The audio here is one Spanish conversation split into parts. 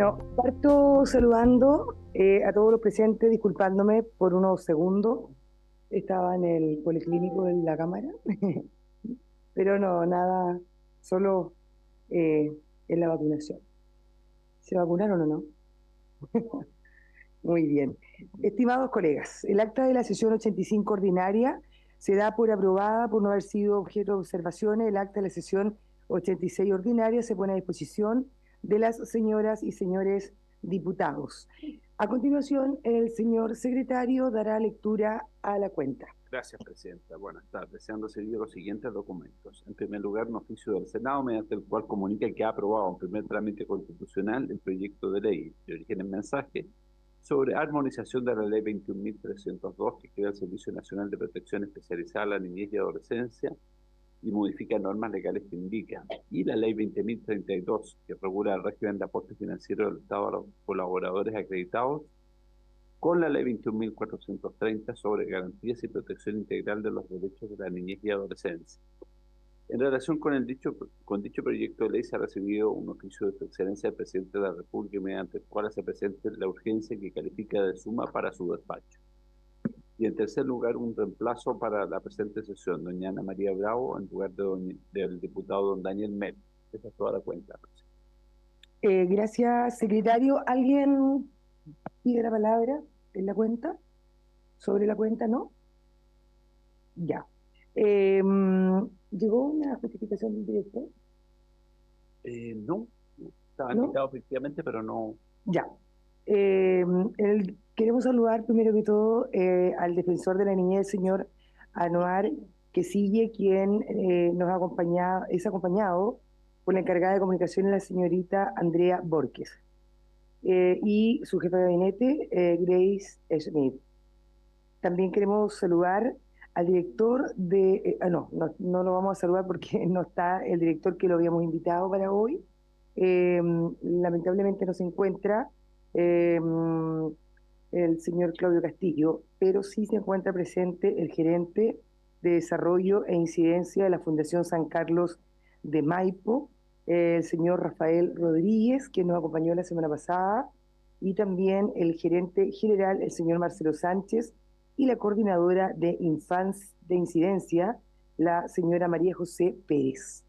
Bueno, parto saludando a todos los presentes, disculpándome por unos segundos. Estaba en el policlínico de la cámara, pero no, nada, solo eh, en la vacunación. ¿Se vacunaron o no? Muy bien. Estimados colegas, el acta de la sesión 85 ordinaria se da por aprobada por no haber sido objeto de observaciones. El acta de la sesión 86 ordinaria se pone a disposición de las señoras y señores diputados. A continuación, el señor secretario dará lectura a la cuenta. Gracias, Presidenta. Buenas tardes. Deseando seguir los siguientes documentos. En primer lugar, un oficio del Senado, mediante el cual comunica que ha aprobado en primer trámite constitucional el proyecto de ley de origen en mensaje sobre armonización de la Ley 21.302, que crea el Servicio Nacional de Protección Especializada a la Niñez y Adolescencia y modifica normas legales que indican, y la Ley 20.032, que regula el régimen de aporte financiero del Estado a los colaboradores acreditados, con la Ley 21.430 sobre garantías y protección integral de los derechos de la niñez y adolescencia. En relación con dicho proyecto de ley se ha recibido un oficio de su excelencia del Presidente de la República, mediante el cual se presente la urgencia que califica de suma para su despacho. Y en tercer lugar, un reemplazo para la presente sesión, doña Ana María Bravo, en lugar del diputado don Daniel Mel. Esa es toda la cuenta. Gracias, secretario. ¿Alguien pide la palabra en la cuenta? ¿Sobre la cuenta, no? Ya. ¿Llegó una justificación del director? No, estaba ¿No? invitado efectivamente, pero no. Ya. Queremos saludar primero que todo al defensor de la niñez, el señor Anuar Quesille, quien es acompañado por la encargada de comunicaciones, la señorita Andrea Borges, y su jefa de gabinete, Grace Schmidt. También queremos saludar al director no lo vamos a saludar porque no está el director que lo habíamos invitado para hoy. Lamentablemente no se encuentra eh, el señor Claudio Castillo, pero sí se encuentra presente el gerente de desarrollo e incidencia de la Fundación San Carlos de Maipo, el señor Rafael Rodríguez, que nos acompañó la semana pasada, y también el gerente general, el señor Marcelo Sánchez, y la coordinadora de incidencia, la señora María José Pérez.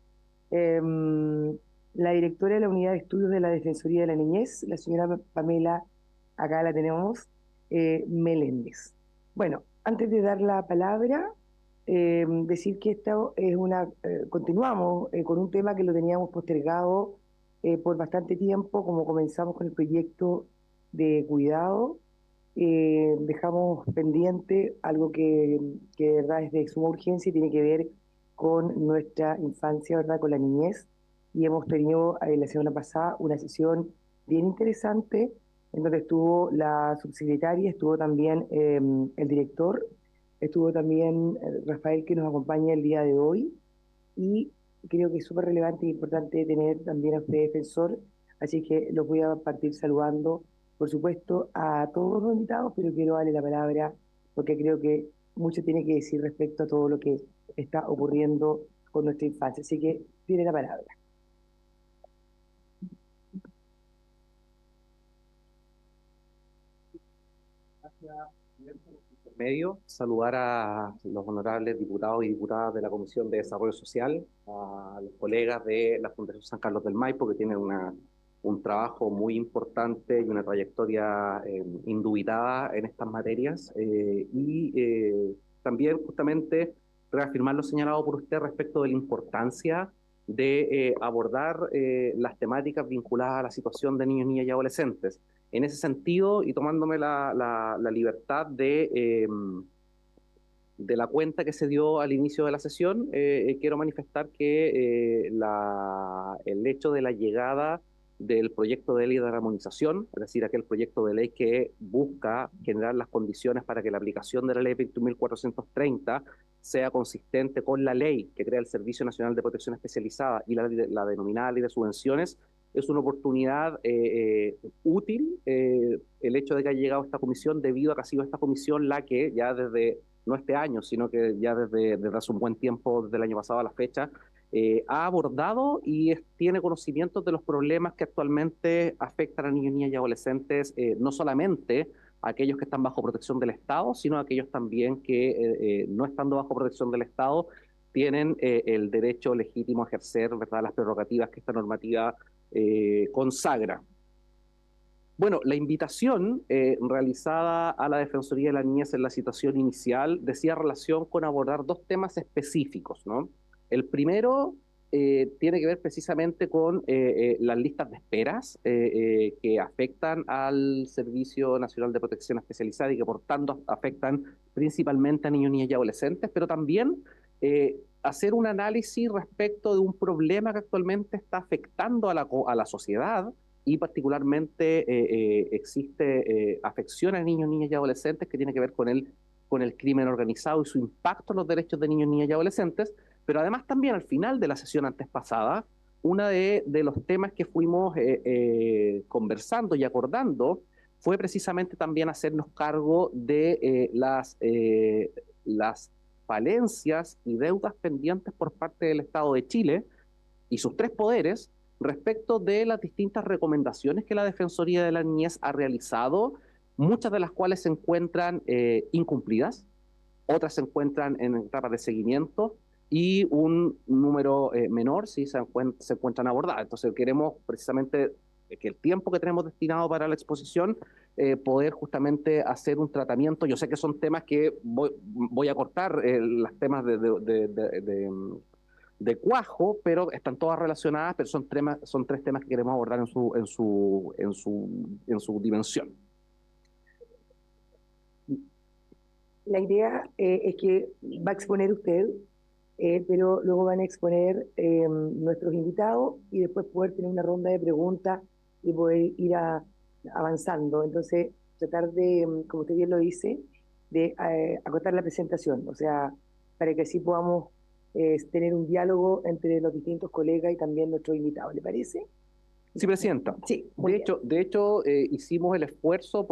La directora de la Unidad de Estudios de la Defensoría de la Niñez, la señora Pamela, acá la tenemos, Meléndez. Bueno, antes de dar la palabra, decir que esto es continuamos con un tema que lo teníamos postergado por bastante tiempo, como comenzamos con el proyecto de cuidado. Dejamos pendiente algo que de verdad es de suma urgencia y tiene que ver con nuestra infancia, ¿verdad? Con la niñez. Y hemos tenido la semana pasada una sesión bien interesante en donde estuvo la subsecretaria, estuvo también el director, estuvo también Rafael, que nos acompaña el día de hoy, y creo que es súper relevante e importante tener también a usted defensor, así que los voy a partir saludando, por supuesto, a todos los invitados, pero quiero darle la palabra porque creo que mucho tiene que decir respecto a todo lo que está ocurriendo con nuestra infancia, así que tiene la palabra. Medio, saludar a los honorables diputados y diputadas de la Comisión de Desarrollo Social, a los colegas de la Fundación San Carlos del Maipo, que tienen un trabajo muy importante y una trayectoria indubitada en estas materias, también justamente reafirmar lo señalado por usted respecto de la importancia de abordar las temáticas vinculadas a la situación de niños, niñas y adolescentes. En ese sentido, y tomándome la libertad de la cuenta que se dio al inicio de la sesión, quiero manifestar que el hecho de la llegada del proyecto de ley de armonización, es decir, aquel proyecto de ley que busca generar las condiciones para que la aplicación de la ley 21.430 sea consistente con la ley que crea el Servicio Nacional de Protección Especializada y la denominada ley de subvenciones, es una oportunidad útil el hecho de que haya llegado esta comisión, debido a que ha sido esta comisión la que ya desde, no este año, sino que ya desde hace un buen tiempo, desde el año pasado a la fecha, ha abordado y tiene conocimientos de los problemas que actualmente afectan a niños, niñas y adolescentes, no solamente a aquellos que están bajo protección del Estado, sino a aquellos también que no estando bajo protección del Estado tienen el derecho legítimo a ejercer, ¿verdad?, las prerrogativas que esta normativa consagra. Bueno, la invitación realizada a la Defensoría de la Niñez en la citación inicial decía relación con abordar dos temas específicos, ¿no? El primero tiene que ver precisamente con las listas de esperas que afectan al Servicio Nacional de Protección Especializada y que por tanto afectan principalmente a niños, niñas y adolescentes, pero también hacer un análisis respecto de un problema que actualmente está afectando a la sociedad, y particularmente existe afección a niños, niñas y adolescentes que tiene que ver con el crimen organizado y su impacto en los derechos de niños, niñas y adolescentes, pero además también al final de la sesión antes pasada, uno de los temas que fuimos conversando y acordando fue precisamente también hacernos cargo de las falencias y deudas pendientes por parte del Estado de Chile y sus tres poderes respecto de las distintas recomendaciones que la Defensoría de la Niñez ha realizado, muchas de las cuales se encuentran incumplidas, otras se encuentran en etapas de seguimiento y un número menor sí se encuentran abordadas. Entonces queremos precisamente que el tiempo que tenemos destinado para la exposición poder justamente hacer un tratamiento. Yo sé que son temas que voy a cortar los temas de cuajo, pero están todas relacionadas, pero son tres temas que queremos abordar en su dimensión. La idea es que va a exponer usted, pero luego van a exponer nuestros invitados y después poder tener una ronda de preguntas y poder ir avanzando. Entonces, tratar de, como usted bien lo dice, de acotar la presentación, o sea, para que así podamos tener un diálogo entre los distintos colegas y también nuestros invitados. ¿Le parece? Sí, Presidenta. Sí, de hecho hicimos el esfuerzo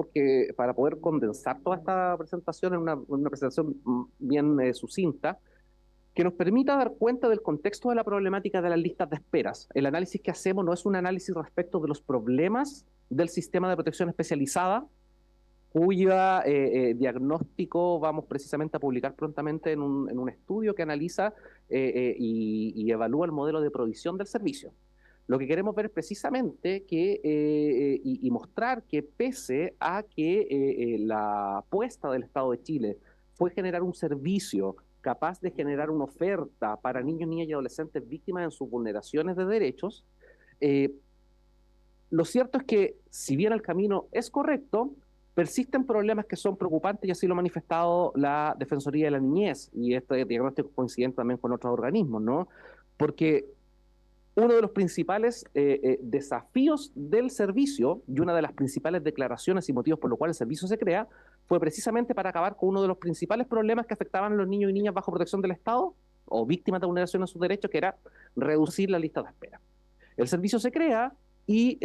para poder condensar toda esta presentación en una presentación bien sucinta, que nos permita dar cuenta del contexto de la problemática de las listas de esperas. El análisis que hacemos no es un análisis respecto de los problemas del sistema de protección especializada, cuya diagnóstico vamos precisamente a publicar prontamente en un estudio que analiza y evalúa el modelo de provisión del servicio. Lo que queremos ver es precisamente y mostrar que pese a que la apuesta del Estado de Chile fue generar un servicio capaz de generar una oferta para niños, niñas y adolescentes víctimas en sus vulneraciones de derechos, lo cierto es que si bien el camino es correcto, persisten problemas que son preocupantes y así lo ha manifestado la Defensoría de la Niñez, y este diagnóstico coincide también con otros organismos, ¿no? Porque uno de los principales desafíos del servicio y una de las principales declaraciones y motivos por los cuales el servicio se crea fue precisamente para acabar con uno de los principales problemas que afectaban a los niños y niñas bajo protección del Estado o víctimas de vulneración de sus derechos, que era reducir la lista de espera. El servicio se crea y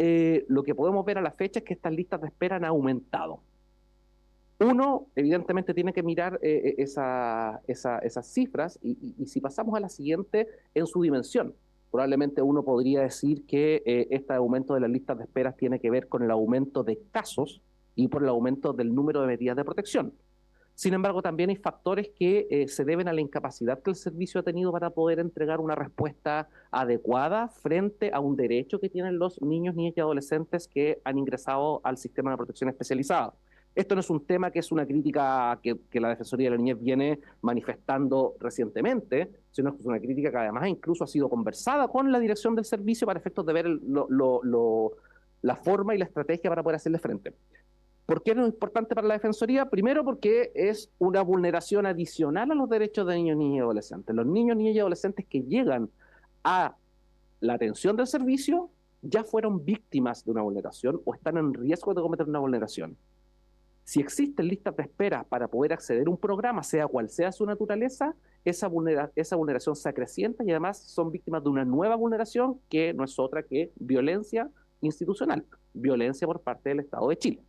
lo que podemos ver a la fecha es que estas listas de espera han aumentado. Uno, evidentemente, tiene que mirar esas cifras y si pasamos a la siguiente en su dimensión. Probablemente uno podría decir que este aumento de las listas de esperas tiene que ver con el aumento de casos y por el aumento del número de medidas de protección. Sin embargo, también hay factores que se deben a la incapacidad que el servicio ha tenido para poder entregar una respuesta adecuada frente a un derecho que tienen los niños, niñas y adolescentes que han ingresado al sistema de protección especializada. Esto no es un tema que es una crítica que la Defensoría de la Niñez viene manifestando recientemente, sino que es una crítica que además incluso ha sido conversada con la dirección del servicio para efectos de ver la forma y la estrategia para poder hacerle frente. ¿Por qué es importante para la Defensoría? Primero, porque es una vulneración adicional a los derechos de niños, niñas y adolescentes. Los niños, niñas y adolescentes que llegan a la atención del servicio ya fueron víctimas de una vulneración o están en riesgo de cometer una vulneración. Si existen listas de espera para poder acceder a un programa, sea cual sea su naturaleza, esa vulneración se acrecienta y además son víctimas de una nueva vulneración que no es otra que violencia institucional, violencia por parte del Estado de Chile.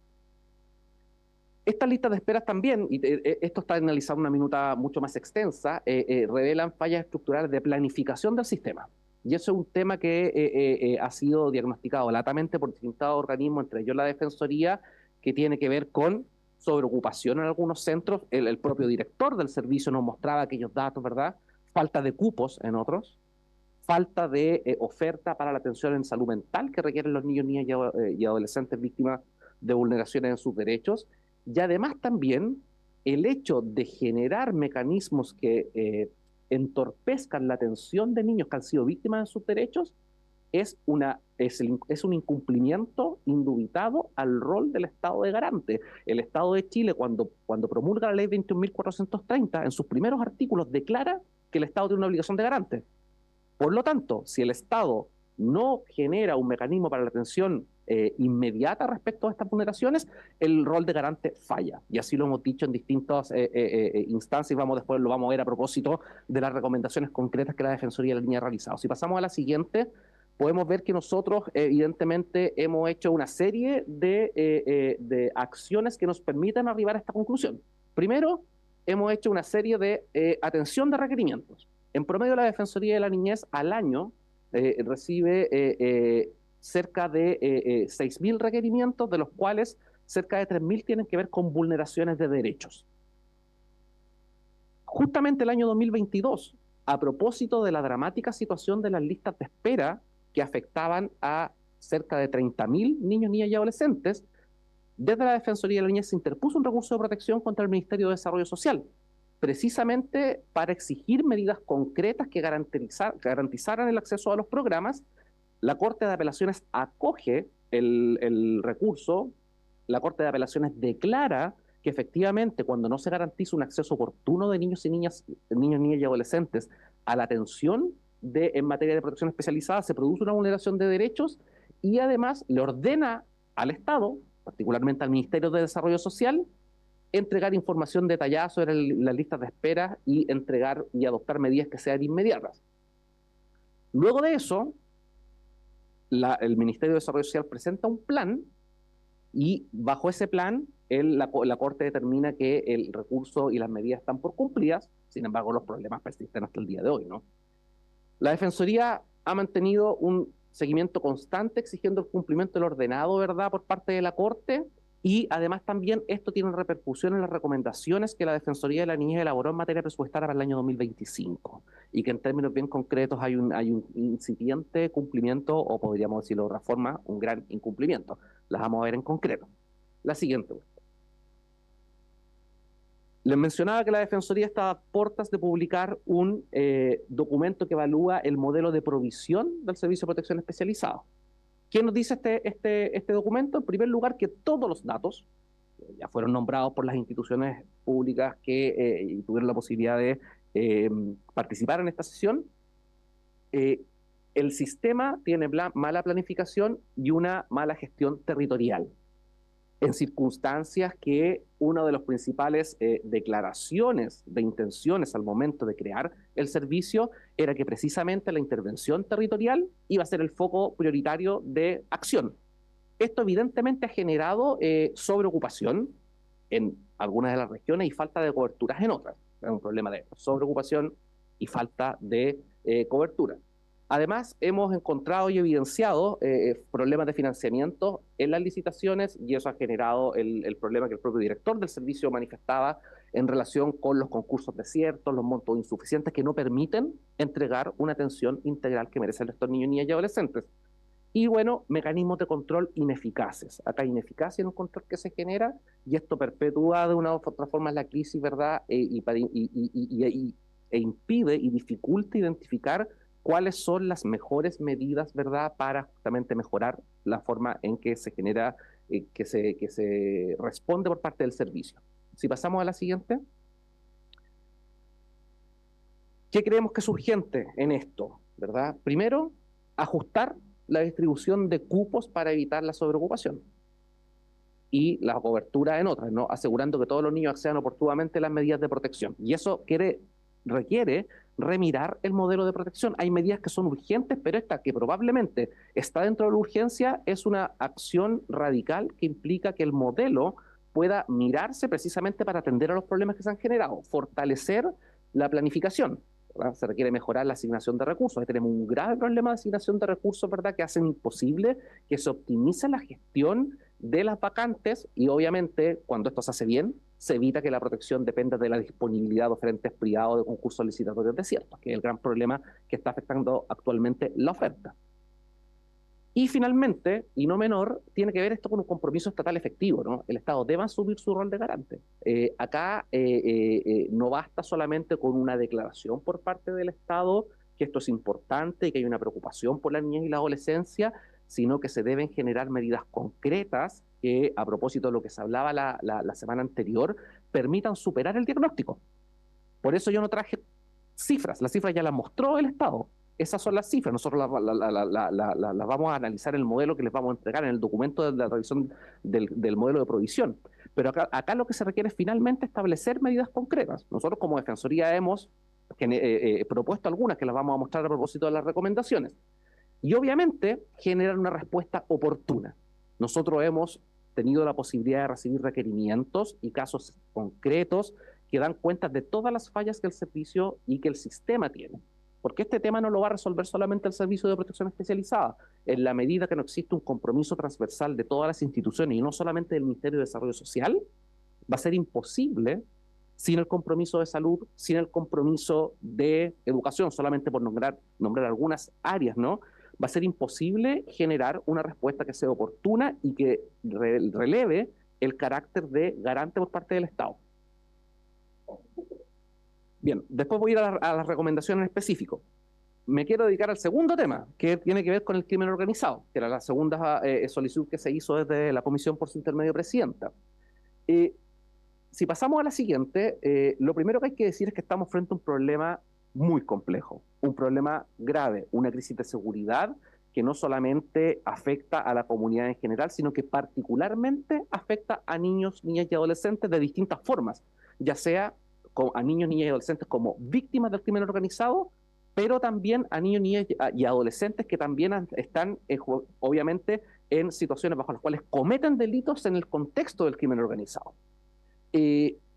Estas listas de esperas también, y esto está analizado en una minuta mucho más extensa, revelan fallas estructurales de planificación del sistema. Y eso es un tema que ha sido diagnosticado latamente por distintos organismos, entre ellos la Defensoría, que tiene que ver con sobreocupación en algunos centros. El propio director del servicio nos mostraba aquellos datos, ¿verdad? Falta de cupos en otros, falta de oferta para la atención en salud mental que requieren los niños, niñas y adolescentes víctimas de vulneraciones en sus derechos. Y además también el hecho de generar mecanismos que entorpezcan la atención de niños que han sido víctimas de sus derechos es un incumplimiento indubitado al rol del Estado de garante. El Estado de Chile, cuando promulga la ley 21.430, en sus primeros artículos declara que el Estado tiene una obligación de garante. Por lo tanto, si el Estado no genera un mecanismo para la atención inmediata respecto a estas vulneraciones, el rol de garante falla. Y así lo hemos dicho en distintas instancias, y después lo vamos a ver a propósito de las recomendaciones concretas que la Defensoría de la Niña ha realizado. Si pasamos a la siguiente, podemos ver que nosotros evidentemente hemos hecho una serie de acciones que nos permiten arribar a esta conclusión. Primero, hemos hecho una serie de atención de requerimientos. En promedio, la Defensoría de la Niñez al año recibe cerca de 6.000 requerimientos, de los cuales cerca de 3.000 tienen que ver con vulneraciones de derechos. Justamente el año 2022, a propósito de la dramática situación de las listas de espera que afectaban a cerca de 30.000 niños, niñas y adolescentes, desde la Defensoría de la Niñez se interpuso un recurso de protección contra el Ministerio de Desarrollo Social, precisamente para exigir medidas concretas que garantizaran el acceso a los programas. La Corte de Apelaciones acoge el recurso, la Corte de Apelaciones declara que efectivamente cuando no se garantiza un acceso oportuno de niños, niñas y adolescentes a la atención en materia de protección especializada, se produce una vulneración de derechos, y además le ordena al Estado, particularmente al Ministerio de Desarrollo Social, entregar información detallada sobre las listas de espera y entregar y adoptar medidas que sean inmediatas. Luego de eso, el Ministerio de Desarrollo Social presenta un plan, y bajo ese plan la Corte determina que el recurso y las medidas están por cumplidas. Sin embargo, los problemas persisten hasta el día de hoy, ¿no? La Defensoría ha mantenido un seguimiento constante exigiendo el cumplimiento del ordenado, ¿verdad?, por parte de la Corte, y además también esto tiene repercusión en las recomendaciones que la Defensoría de la Niñez elaboró en materia presupuestaria para el año 2025, y que en términos bien concretos hay un incipiente cumplimiento, o podríamos decirlo de otra forma, un gran incumplimiento. Las vamos a ver en concreto. La siguiente. Les mencionaba que la Defensoría está a puertas de publicar un documento que evalúa el modelo de provisión del Servicio de Protección Especializado. ¿Qué nos dice este documento? En primer lugar, que todos los datos ya fueron nombrados por las instituciones públicas que tuvieron la posibilidad de participar en esta sesión. El sistema tiene mala planificación y una mala gestión territorial, en circunstancias que una de las principales declaraciones de intenciones al momento de crear el servicio era que precisamente la intervención territorial iba a ser el foco prioritario de acción. Esto evidentemente ha generado sobreocupación en algunas de las regiones y falta de coberturas en otras. Es un problema de sobreocupación y falta de cobertura. Además, hemos encontrado y evidenciado problemas de financiamiento en las licitaciones, y eso ha generado el problema que el propio director del servicio manifestaba en relación con los concursos desiertos, los montos insuficientes que no permiten entregar una atención integral que merecen estos niños, niñas y adolescentes. Y bueno, mecanismos de control ineficaces. Acá hay ineficacia en el control que se genera, y esto perpetúa de una u otra forma la crisis, ¿verdad? E impide y dificulta identificar cuáles son las mejores medidas, ¿verdad?, para justamente mejorar la forma en que se genera, que se responde por parte del servicio. Si pasamos a la siguiente. ¿Qué creemos que es urgente en esto, verdad? Primero, ajustar la distribución de cupos para evitar la sobreocupación y la cobertura en otras, ¿no?, asegurando que todos los niños accedan oportunamente a las medidas de protección. Y eso requiere remirar el modelo de protección. Hay medidas que son urgentes, pero esta que probablemente está dentro de la urgencia es una acción radical que implica que el modelo pueda mirarse precisamente para atender a los problemas que se han generado, fortalecer la planificación, ¿verdad? Se requiere mejorar la asignación de recursos. Ahí tenemos un grave problema de asignación de recursos, ¿verdad?, que hacen imposible que se optimice la gestión de las vacantes y obviamente cuando esto se hace bien, se evita que la protección dependa de la disponibilidad de oferentes privados de concursos licitatorios desiertos, que es el gran problema que está afectando actualmente la oferta. Y finalmente, y no menor, tiene que ver esto con un compromiso estatal efectivo, ¿no? El Estado debe asumir su rol de garante. Acá no basta solamente con una declaración por parte del Estado que esto es importante y que hay una preocupación por la niñez y la adolescencia, sino que se deben generar medidas concretas que, a propósito de lo que se hablaba la semana anterior, permitan superar el diagnóstico. Por eso yo no traje cifras, las cifras ya las mostró el Estado. Esas son las cifras, nosotros las vamos a analizar en el modelo que les vamos a entregar en el documento de la revisión del modelo de provisión. Pero acá lo que se requiere es finalmente establecer medidas concretas. Nosotros como Defensoría hemos propuesto algunas que las vamos a mostrar a propósito de las recomendaciones. Y obviamente generar una respuesta oportuna. Nosotros hemos tenido la posibilidad de recibir requerimientos y casos concretos que dan cuenta de todas las fallas que el servicio y que el sistema tiene. Porque este tema no lo va a resolver solamente el Servicio de Protección Especializada. En la medida que no existe un compromiso transversal de todas las instituciones y no solamente del Ministerio de Desarrollo Social, va a ser imposible sin el compromiso de salud, sin el compromiso de educación, solamente por nombrar algunas áreas, ¿no? Va a ser imposible generar una respuesta que sea oportuna y que releve el carácter de garante por parte del Estado. Bien, después voy a ir a las recomendaciones en específico. Me quiero dedicar al segundo tema, que tiene que ver con el crimen organizado, que era la segunda solicitud que se hizo desde la comisión por su intermedio presidenta. Si pasamos a la siguiente, lo primero que hay que decir es que estamos frente a un problema muy complejo, un problema grave, una crisis de seguridad que no solamente afecta a la comunidad en general, sino que particularmente afecta a niños, niñas y adolescentes de distintas formas, ya sea a niños, niñas y adolescentes como víctimas del crimen organizado, pero también a niños, niñas y adolescentes que también están, obviamente, en situaciones bajo las cuales cometen delitos en el contexto del crimen organizado.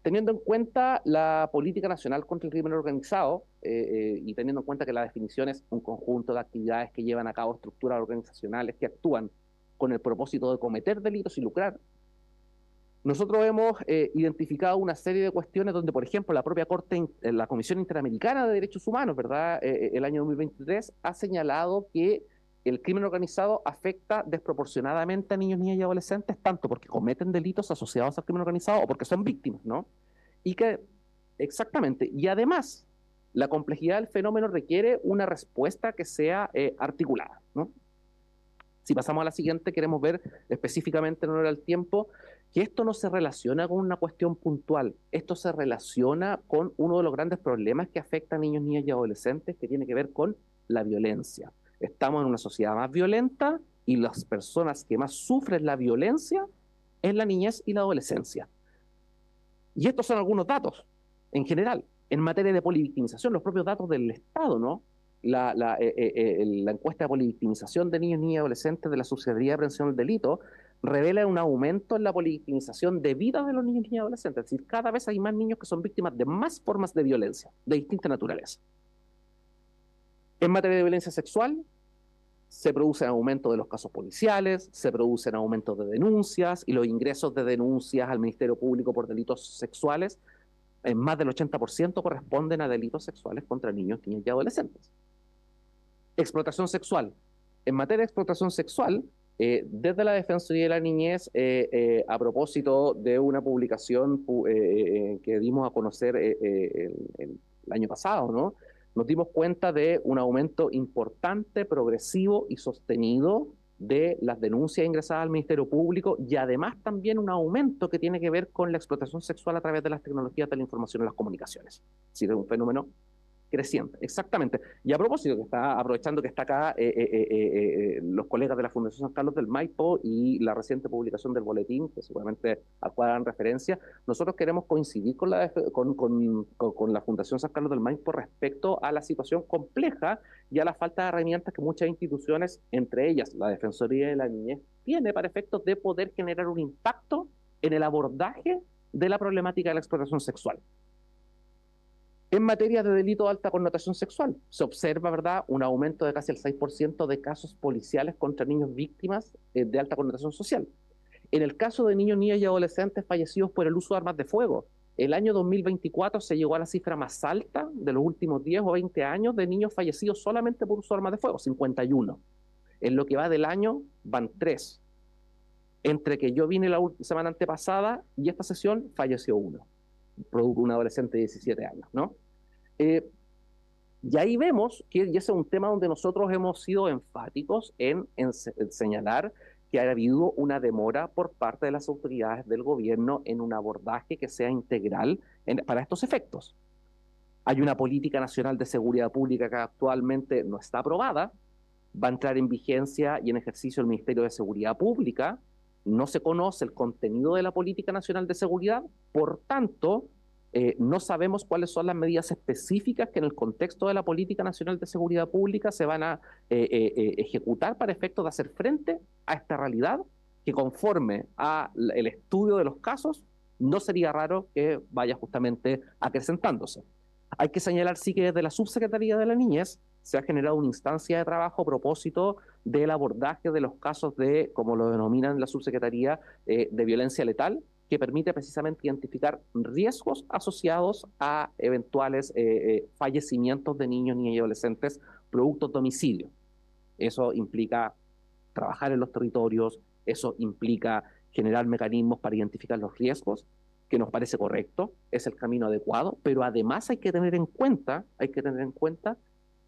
Teniendo en cuenta la política nacional contra el crimen organizado y teniendo en cuenta que la definición es un conjunto de actividades que llevan a cabo estructuras organizacionales que actúan con el propósito de cometer delitos y lucrar, nosotros hemos identificado una serie de cuestiones donde, por ejemplo, la propia la Comisión Interamericana de Derechos Humanos, ¿verdad?, el año 2023 ha señalado que el crimen organizado afecta desproporcionadamente a niños, niñas y adolescentes, tanto porque cometen delitos asociados al crimen organizado o porque son víctimas, ¿no? Y que, exactamente, y además, la complejidad del fenómeno requiere una respuesta que sea articulada, ¿no? Si pasamos a la siguiente, queremos ver específicamente en honor al tiempo que esto no se relaciona con una cuestión puntual, esto se relaciona con uno de los grandes problemas que afecta a niños, niñas y adolescentes, que tiene que ver con la violencia. Estamos en una sociedad más violenta y las personas que más sufren la violencia es la niñez y la adolescencia. Y estos son algunos datos, en general, en materia de polivictimización, los propios datos del Estado, ¿no? La encuesta de polivictimización de niños, niñas y adolescentes de la Subsecretaría de Prevención del Delito revela un aumento en la polivictimización de vida de los niños, niñas y adolescentes. Es decir, cada vez hay más niños que son víctimas de más formas de violencia, de distinta naturaleza. En materia de violencia sexual, se produce un aumento de los casos policiales, se producen aumentos de denuncias y los ingresos de denuncias al Ministerio Público por delitos sexuales, en más del 80% corresponden a delitos sexuales contra niños, niñas y adolescentes. Explotación sexual. En materia de explotación sexual, desde la Defensoría de la Niñez, a propósito de una publicación que dimos a conocer el año pasado, ¿no?, nos dimos cuenta de un aumento importante, progresivo y sostenido de las denuncias ingresadas al Ministerio Público y además también un aumento que tiene que ver con la explotación sexual a través de las tecnologías de la información y las comunicaciones. Es decir, es un fenómeno creciente, exactamente. Y a propósito, aprovechando que está acá los colegas de la Fundación San Carlos del Maipo y la reciente publicación del boletín, que seguramente al cual harán referencia, nosotros queremos coincidir con la Fundación San Carlos del Maipo respecto a la situación compleja y a la falta de herramientas que muchas instituciones, entre ellas la Defensoría de la Niñez, tiene para efectos de poder generar un impacto en el abordaje de la problemática de la explotación sexual. En materia de delito de alta connotación sexual, se observa, ¿verdad?, un aumento de casi el 6% de casos policiales contra niños víctimas de alta connotación social. En el caso de niños, niñas y adolescentes fallecidos por el uso de armas de fuego, el año 2024 se llegó a la cifra más alta de los últimos 10 o 20 años de niños fallecidos solamente por uso de armas de fuego, 51. En lo que va del año van 3. Entre que yo vine la semana antepasada y esta sesión falleció uno, producto de un adolescente de 17 años, ¿no? Y ahí vemos que, y ese es un tema donde nosotros hemos sido enfáticos en señalar que ha habido una demora por parte de las autoridades del gobierno en un abordaje que sea integral para estos efectos. Hay una política nacional de seguridad pública que actualmente no está aprobada, va a entrar en vigencia y en ejercicio el Ministerio de Seguridad Pública, no se conoce el contenido de la política nacional de seguridad, por tanto, no sabemos cuáles son las medidas específicas que en el contexto de la Política Nacional de Seguridad Pública se van a ejecutar para efectos de hacer frente a esta realidad que, conforme al estudio de los casos, no sería raro que vaya justamente acrecentándose. Hay que señalar sí que desde la Subsecretaría de la Niñez se ha generado una instancia de trabajo a propósito del abordaje de los casos de, como lo denominan la Subsecretaría, de violencia letal, que permite precisamente identificar riesgos asociados a eventuales fallecimientos de niños, niñas y adolescentes producto de homicidio. Eso implica trabajar en los territorios, eso implica generar mecanismos para identificar los riesgos, que nos parece correcto, es el camino adecuado, pero además hay que tener en cuenta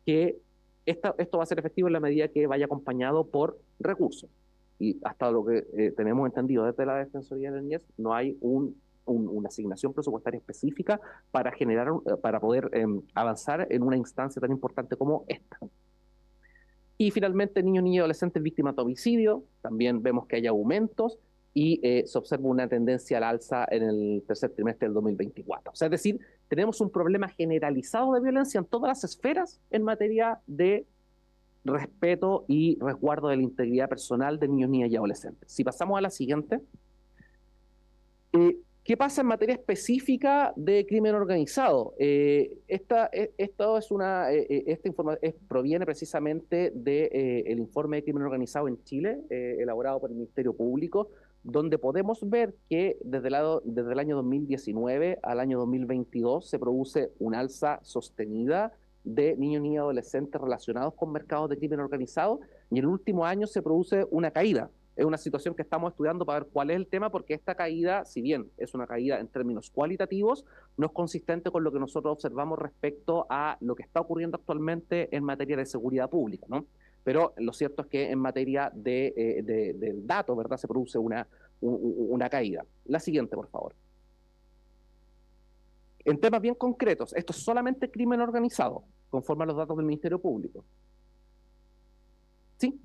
que esto va a ser efectivo en la medida que vaya acompañado por recursos. Y hasta lo que tenemos entendido desde la Defensoría de la Niñez, no hay una asignación presupuestaria específica para para poder avanzar en una instancia tan importante como esta. Y finalmente, niños, niñas y adolescentes víctimas de homicidio, también vemos que hay aumentos y se observa una tendencia al alza en el tercer trimestre del 2024. O sea, es decir, tenemos un problema generalizado de violencia en todas las esferas en materia de respeto y resguardo de la integridad personal de niños, niñas y adolescentes. Si pasamos a la siguiente. ¿Qué pasa en materia específica de crimen organizado? Esta información proviene precisamente del informe de crimen organizado en Chile, elaborado por el Ministerio Público, donde podemos ver que desde el año 2019 al año 2022 se produce un alza sostenida de niños, niñas y adolescentes relacionados con mercados de crimen organizado, y en el último año se produce una caída. Es una situación que estamos estudiando para ver cuál es el tema, porque esta caída, si bien es una caída en términos cualitativos, no es consistente con lo que nosotros observamos respecto a lo que está ocurriendo actualmente en materia de seguridad pública, ¿no? Pero lo cierto es que en materia del dato, ¿verdad?, se produce una caída. La siguiente, por favor. En temas bien concretos, esto es solamente crimen organizado, conforme a los datos del Ministerio Público. ¿Sí?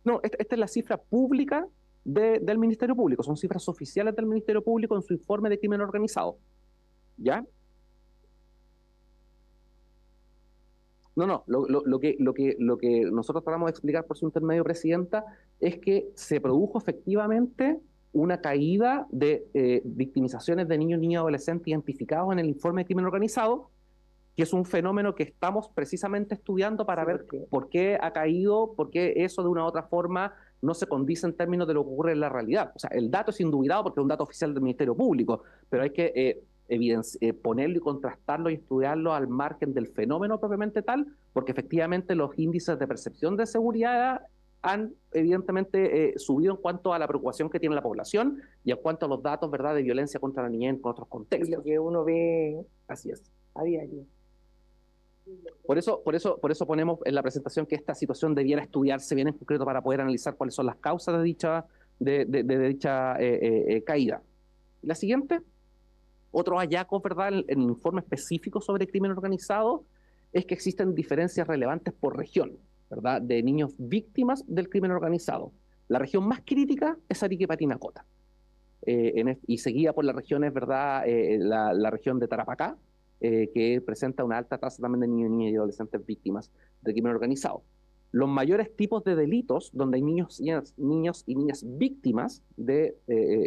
No, esta es la cifra pública del Ministerio Público, son cifras oficiales del Ministerio Público en su informe de crimen organizado. ¿Ya? No, lo que nosotros tratamos de explicar por su intermedio, Presidenta, es que se produjo efectivamente una caída de victimizaciones de niños, niñas y adolescentes identificados en el informe de crimen organizado, que es un fenómeno que estamos precisamente estudiando para ver por qué ha caído, por qué eso de una u otra forma no se condice en términos de lo que ocurre en la realidad. O sea, el dato es indubitado porque es un dato oficial del Ministerio Público, pero hay que ponerlo y contrastarlo y estudiarlo al margen del fenómeno propiamente tal, porque efectivamente los índices de percepción de seguridad han evidentemente subido en cuanto a la preocupación que tiene la población y en cuanto a los datos, ¿verdad?, de violencia contra la niñez en otros contextos. Y lo que uno ve, así es, a diario. Por eso ponemos en la presentación que esta situación debiera estudiarse bien en concreto para poder analizar cuáles son las causas de dicha caída. La siguiente. Otro hallazgo, ¿verdad?, en el informe específico sobre crimen organizado, es que existen diferencias relevantes por región, ¿verdad?, de niños víctimas del crimen organizado. La región más crítica es Arica y Parinacota. y seguida por las regiones, ¿verdad? La región de Tarapacá, que presenta una alta tasa también de niños y adolescentes víctimas de crimen organizado. Los mayores tipos de delitos donde hay niños y niñas víctimas de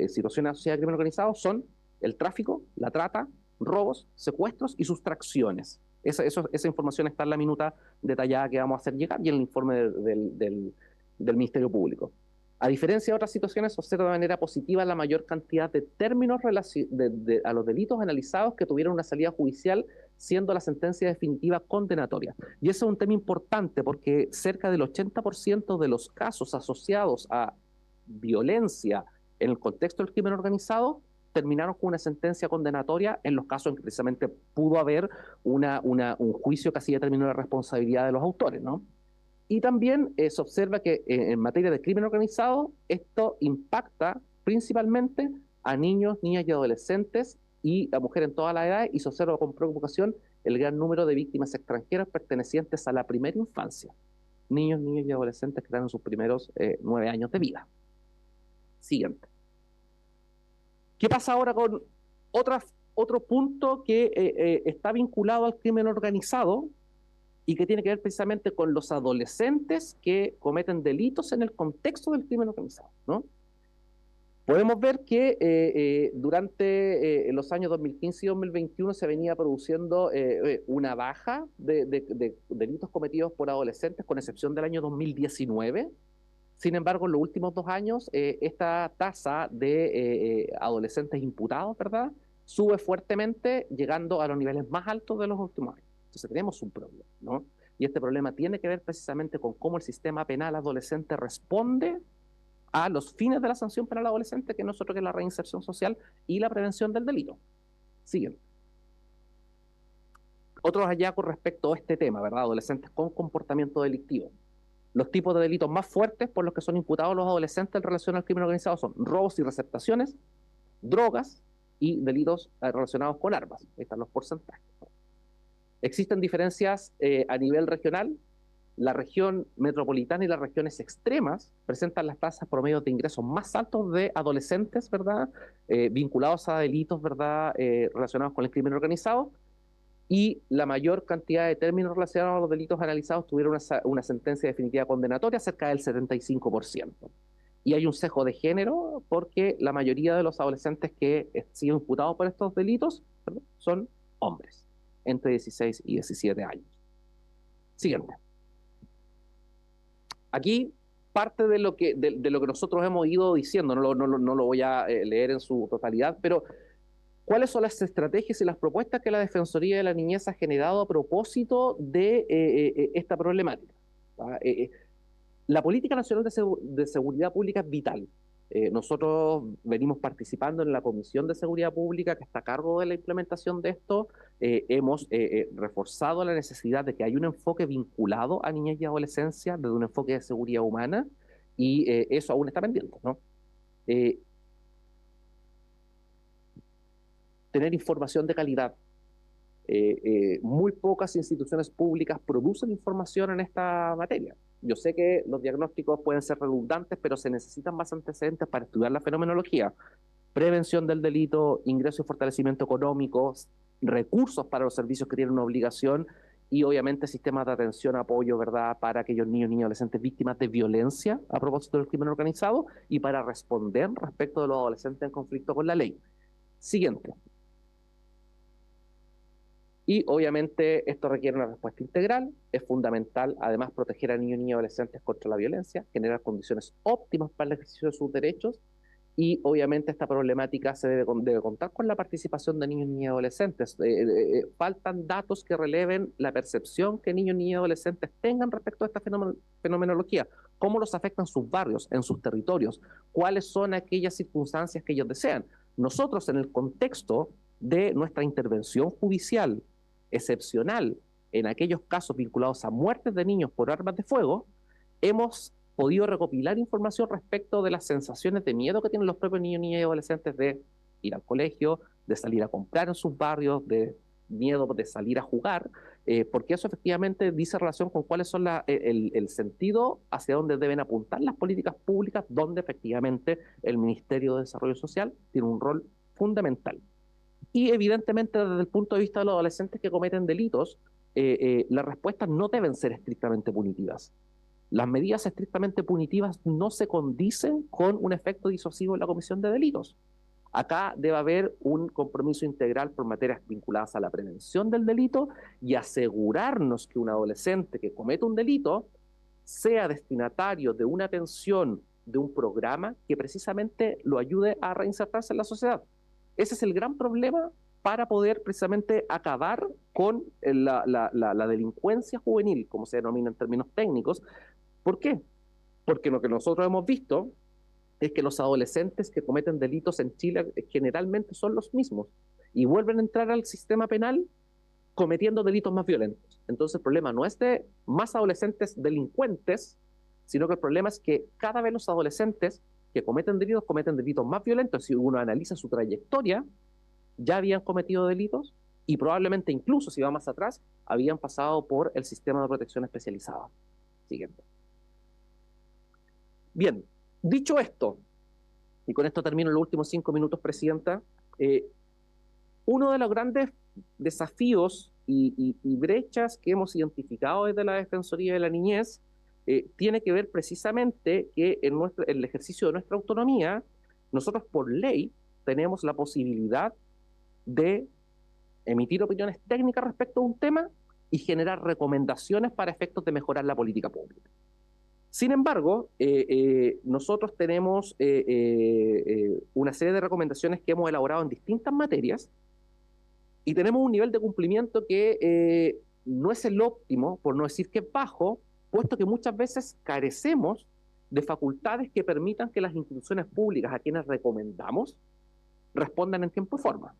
situaciones asociadas a crimen organizado son el tráfico, la trata, robos, secuestros y sustracciones. Esa información está en la minuta detallada que vamos a hacer llegar y en el informe del Ministerio Público. A diferencia de otras situaciones, se observa de manera positiva la mayor cantidad de términos a los delitos analizados que tuvieron una salida judicial, siendo la sentencia definitiva condenatoria. Y ese es un tema importante porque cerca del 80% de los casos asociados a violencia en el contexto del crimen organizado terminaron con una sentencia condenatoria en los casos en que precisamente pudo haber un juicio que así determinó la responsabilidad de los autores, ¿no? Y también se observa que en materia de crimen organizado, esto impacta principalmente a niños, niñas y adolescentes y a mujeres en toda la edad, y se observa con preocupación el gran número de víctimas extranjeras pertenecientes a la primera infancia. Niños, niñas y adolescentes que están en sus primeros 9 años de vida. Siguiente. ¿Qué pasa ahora con otro punto que está vinculado al crimen organizado y que tiene que ver precisamente con los adolescentes que cometen delitos en el contexto del crimen organizado, ¿no? Podemos ver que durante los años 2015 y 2021 se venía produciendo una baja de delitos cometidos por adolescentes, con excepción del año 2019. Sin embargo, en los últimos 2 años, esta tasa de adolescentes imputados, ¿verdad?, sube fuertemente, llegando a los niveles más altos de los últimos años. Entonces tenemos un problema, ¿no? Y este problema tiene que ver precisamente con cómo el sistema penal adolescente responde a los fines de la sanción penal adolescente, que no es otro que la reinserción social y la prevención del delito. Siguen. Otros hallazgos respecto a este tema, ¿verdad? Adolescentes con comportamiento delictivo. Los tipos de delitos más fuertes por los que son imputados los adolescentes en relación al crimen organizado son robos y receptaciones, drogas y delitos relacionados con armas. Ahí están los porcentajes. Existen diferencias a nivel regional. La región metropolitana y las regiones extremas presentan las tasas promedio de ingresos más altos de adolescentes, ¿verdad?, vinculados a delitos, ¿verdad?, relacionados con el crimen organizado, y la mayor cantidad de términos relacionados a los delitos analizados tuvieron una sentencia definitiva condenatoria, cerca del 75%. Y hay un sesgo de género porque la mayoría de los adolescentes que siguen imputados por estos delitos, ¿verdad?, son hombres, entre 16 y 17 años. Siguiente. Aquí parte de lo que nosotros hemos ido diciendo, no lo voy a leer en su totalidad, pero ¿cuáles son las estrategias y las propuestas que la Defensoría de la Niñez ha generado a propósito de esta problemática? La Política Nacional de Seguridad Pública es vital. Nosotros venimos participando en la Comisión de Seguridad Pública que está a cargo de la implementación de esto. Hemos reforzado la necesidad de que haya un enfoque vinculado a niñez y adolescencia, desde un enfoque de seguridad humana, y eso aún está pendiente, ¿no? Tener información de calidad. Muy pocas instituciones públicas producen información en esta materia. Yo sé que los diagnósticos pueden ser redundantes, pero se necesitan más antecedentes para estudiar la fenomenología. Prevención del delito, ingreso y fortalecimiento económico, recursos para los servicios que tienen una obligación y obviamente sistemas de atención, apoyo, ¿verdad?, para aquellos niños, niñas y adolescentes víctimas de violencia a propósito del crimen organizado y para responder respecto de los adolescentes en conflicto con la ley. Siguiente. Y obviamente esto requiere una respuesta integral. Es fundamental además proteger a niños, niñas y adolescentes contra la violencia, generar condiciones óptimas para el ejercicio de sus derechos, y obviamente esta problemática se debe contar con la participación de niños, niñas y adolescentes. Faltan datos que releven la percepción que niños, niñas y adolescentes tengan respecto a esta fenomenología, cómo los afectan sus barrios, en sus territorios, cuáles son aquellas circunstancias que ellos desean. Nosotros, en el contexto de nuestra intervención judicial excepcional en aquellos casos vinculados a muertes de niños por armas de fuego, hemos podido recopilar información respecto de las sensaciones de miedo que tienen los propios niños, niñas y adolescentes de ir al colegio, de salir a comprar en sus barrios, de miedo de salir a jugar, porque eso efectivamente dice relación con cuáles son el sentido hacia dónde deben apuntar las políticas públicas, donde efectivamente el Ministerio de Desarrollo Social tiene un rol fundamental. Y evidentemente desde el punto de vista de los adolescentes que cometen delitos, las respuestas no deben ser estrictamente punitivas. Las medidas estrictamente punitivas no se condicen con un efecto disuasivo en la comisión de delitos. Acá debe haber un compromiso integral por materias vinculadas a la prevención del delito y asegurarnos que un adolescente que comete un delito sea destinatario de una atención, de un programa que precisamente lo ayude a reinsertarse en la sociedad. Ese es el gran problema para poder precisamente acabar con la delincuencia juvenil, como se denomina en términos técnicos. ¿Por qué? Porque lo que nosotros hemos visto es que los adolescentes que cometen delitos en Chile generalmente son los mismos y vuelven a entrar al sistema penal cometiendo delitos más violentos. Entonces el problema no es de más adolescentes delincuentes, sino que el problema es que cada vez los adolescentes que cometen delitos más violentos. Si uno analiza su trayectoria, ya habían cometido delitos y probablemente incluso, si va más atrás, habían pasado por el sistema de protección especializada. Siguiente. Bien, dicho esto, y con esto termino los últimos 5 minutos, Presidenta, uno de los grandes desafíos y brechas que hemos identificado desde la Defensoría de la Niñez tiene que ver precisamente que en el ejercicio de nuestra autonomía, nosotros por ley tenemos la posibilidad de emitir opiniones técnicas respecto a un tema y generar recomendaciones para efectos de mejorar la política pública. Sin embargo, nosotros tenemos una serie de recomendaciones que hemos elaborado en distintas materias y tenemos un nivel de cumplimiento que no es el óptimo, por no decir que es bajo, puesto que muchas veces carecemos de facultades que permitan que las instituciones públicas a quienes recomendamos respondan en tiempo y forma.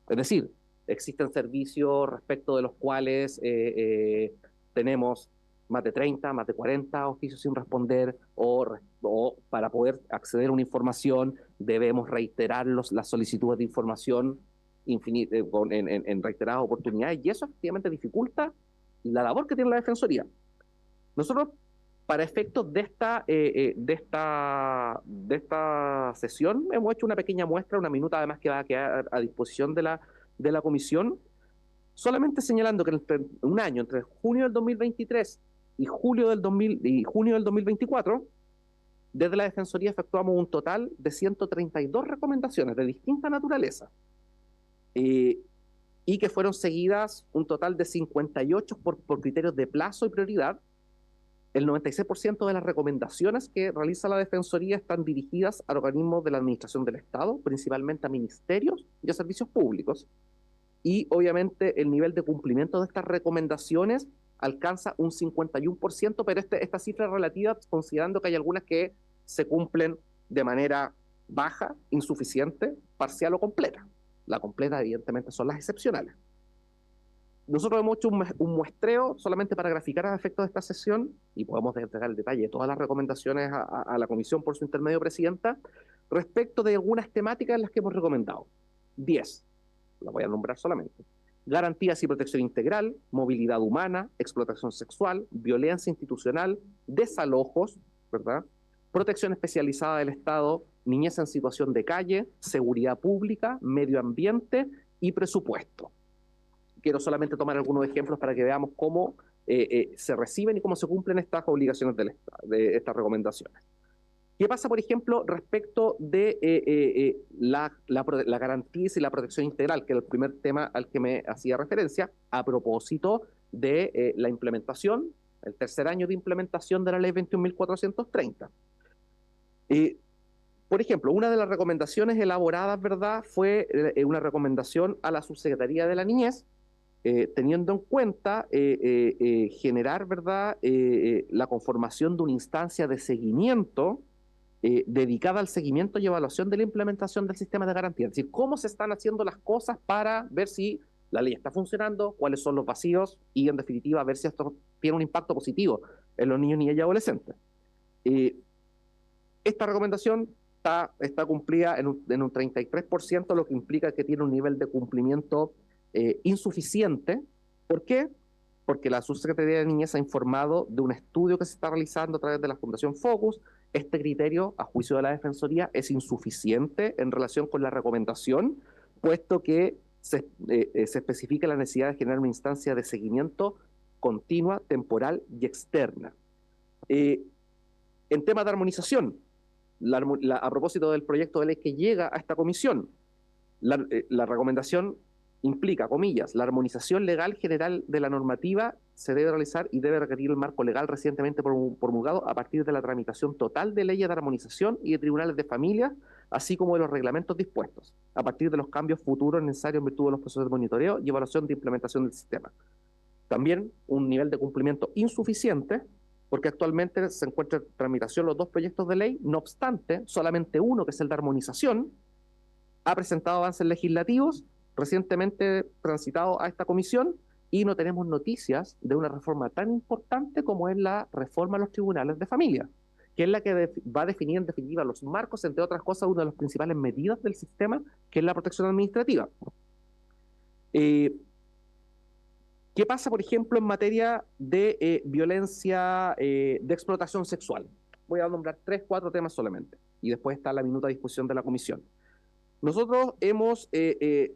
Es decir, existen servicios respecto de los cuales tenemos más de 30, más de 40 oficios sin responder, o para poder acceder a una información debemos reiterar las solicitudes de información en reiteradas oportunidades, y eso efectivamente dificulta la labor que tiene la Defensoría. Nosotros, para efectos de esta sesión, hemos hecho una pequeña muestra, una minuta además que va a quedar a disposición de la comisión, solamente señalando que en un año, entre junio del 2023 y junio del 2024, desde la Defensoría efectuamos un total de 132 recomendaciones de distinta naturaleza, y que fueron seguidas un total de 58 por criterios de plazo y prioridad. El 96% de las recomendaciones que realiza la Defensoría están dirigidas a organismos de la Administración del Estado, principalmente a ministerios y a servicios públicos. Y obviamente el nivel de cumplimiento de estas recomendaciones alcanza un 51%, pero esta cifra es relativa considerando que hay algunas que se cumplen de manera baja, insuficiente, parcial o completa. La completa evidentemente son las excepcionales. Nosotros hemos hecho un muestreo solamente para graficar a efectos de esta sesión, y podemos entregar el detalle de todas las recomendaciones a la comisión por su intermedio, Presidenta, respecto de algunas temáticas en las que hemos recomendado. 10, las voy a nombrar solamente. Garantías y protección integral, movilidad humana, explotación sexual, violencia institucional, desalojos, ¿verdad? Protección especializada del Estado, niñez en situación de calle, seguridad pública, medio ambiente y presupuesto. Quiero solamente tomar algunos ejemplos para que veamos cómo se reciben y cómo se cumplen estas obligaciones de estas recomendaciones. ¿Qué pasa, por ejemplo, respecto de la garantía y la protección integral, que es el primer tema al que me hacía referencia, a propósito de la implementación, el tercer año de implementación de la ley 21.430? Por ejemplo, una de las recomendaciones elaboradas, ¿verdad?, fue una recomendación a la Subsecretaría de la Niñez, teniendo en cuenta generar, ¿verdad?, la conformación de una instancia de seguimiento dedicada al seguimiento y evaluación de la implementación del sistema de garantía. Es decir, cómo se están haciendo las cosas para ver si la ley está funcionando, cuáles son los vacíos y, en definitiva, ver si esto tiene un impacto positivo en los niños, niñas y adolescentes. Esta recomendación está cumplida en un 33%, lo que implica que tiene un nivel de cumplimiento insuficiente. ¿Por qué? Porque la Subsecretaría de Niñez ha informado de un estudio que se está realizando a través de la Fundación Focus. Este criterio, a juicio de la Defensoría, es insuficiente en relación con la recomendación, puesto que se especifica la necesidad de generar una instancia de seguimiento continua, temporal y externa. En tema de armonización, a propósito del proyecto de ley que llega a esta comisión, la recomendación implica, comillas, la armonización legal general de la normativa se debe realizar y debe requerir el marco legal recientemente promulgado a partir de la tramitación total de leyes de armonización y de tribunales de familia, así como de los reglamentos dispuestos, a partir de los cambios futuros necesarios en virtud de los procesos de monitoreo y evaluación de implementación del sistema. También un nivel de cumplimiento insuficiente, porque actualmente se encuentran en tramitación los dos proyectos de ley, no obstante, solamente uno, que es el de armonización, ha presentado avances legislativos recientemente transitado a esta comisión, y no tenemos noticias de una reforma tan importante como es la reforma a los tribunales de familia, que es la que va a definir en definitiva los marcos, entre otras cosas, una de las principales medidas del sistema, que es la protección administrativa. ¿Qué pasa, por ejemplo, en materia de violencia, de explotación sexual? Voy a nombrar 3, 4 temas solamente, y después está la minuta a disposición de la comisión. Nosotros hemos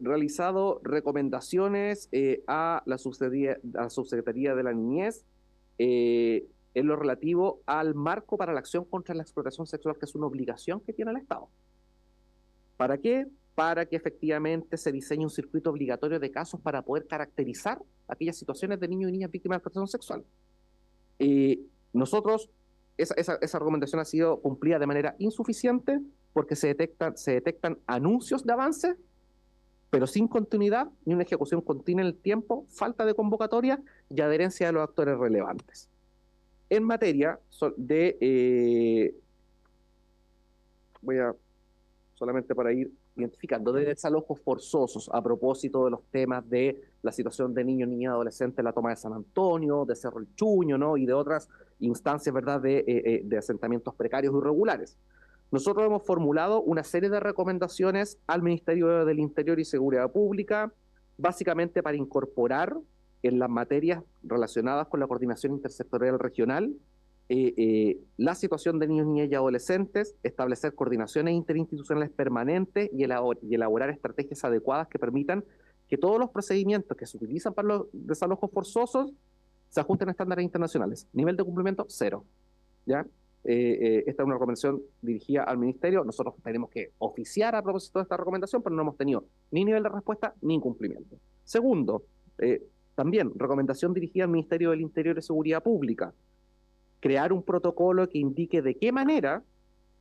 realizado recomendaciones a la Subsecretaría de la Niñez en lo relativo al marco para la acción contra la explotación sexual, que es una obligación que tiene el Estado. ¿Para qué? Para que efectivamente se diseñe un circuito obligatorio de casos para poder caracterizar aquellas situaciones de niños y niñas víctimas de explotación sexual. Nosotros, esa recomendación ha sido cumplida de manera insuficiente, porque se detectan anuncios de avance, pero sin continuidad ni una ejecución continua en el tiempo, falta de convocatoria y adherencia de los actores relevantes. En materia de, voy a, solamente para ir identificando, de desalojos forzosos, a propósito de los temas de la situación de niños, niñas y adolescentes en la toma de San Antonio, de Cerro El Chuño, ¿no? Y de otras instancias, ¿verdad?, de asentamientos precarios y irregulares. Nosotros hemos formulado una serie de recomendaciones al Ministerio del Interior y Seguridad Pública, básicamente para incorporar en las materias relacionadas con la coordinación intersectorial regional la situación de niños, niñas y adolescentes, establecer coordinaciones interinstitucionales permanentes y elaborar estrategias adecuadas que permitan que todos los procedimientos que se utilizan para los desalojos forzosos se ajusten a estándares internacionales. Nivel de cumplimiento, 0. ¿Ya? Esta es una recomendación dirigida al Ministerio. Nosotros tenemos que oficiar a propósito de esta recomendación, pero no hemos tenido ni nivel de respuesta ni cumplimiento. Segundo, también recomendación dirigida al Ministerio del Interior y Seguridad Pública: crear un protocolo que indique de qué manera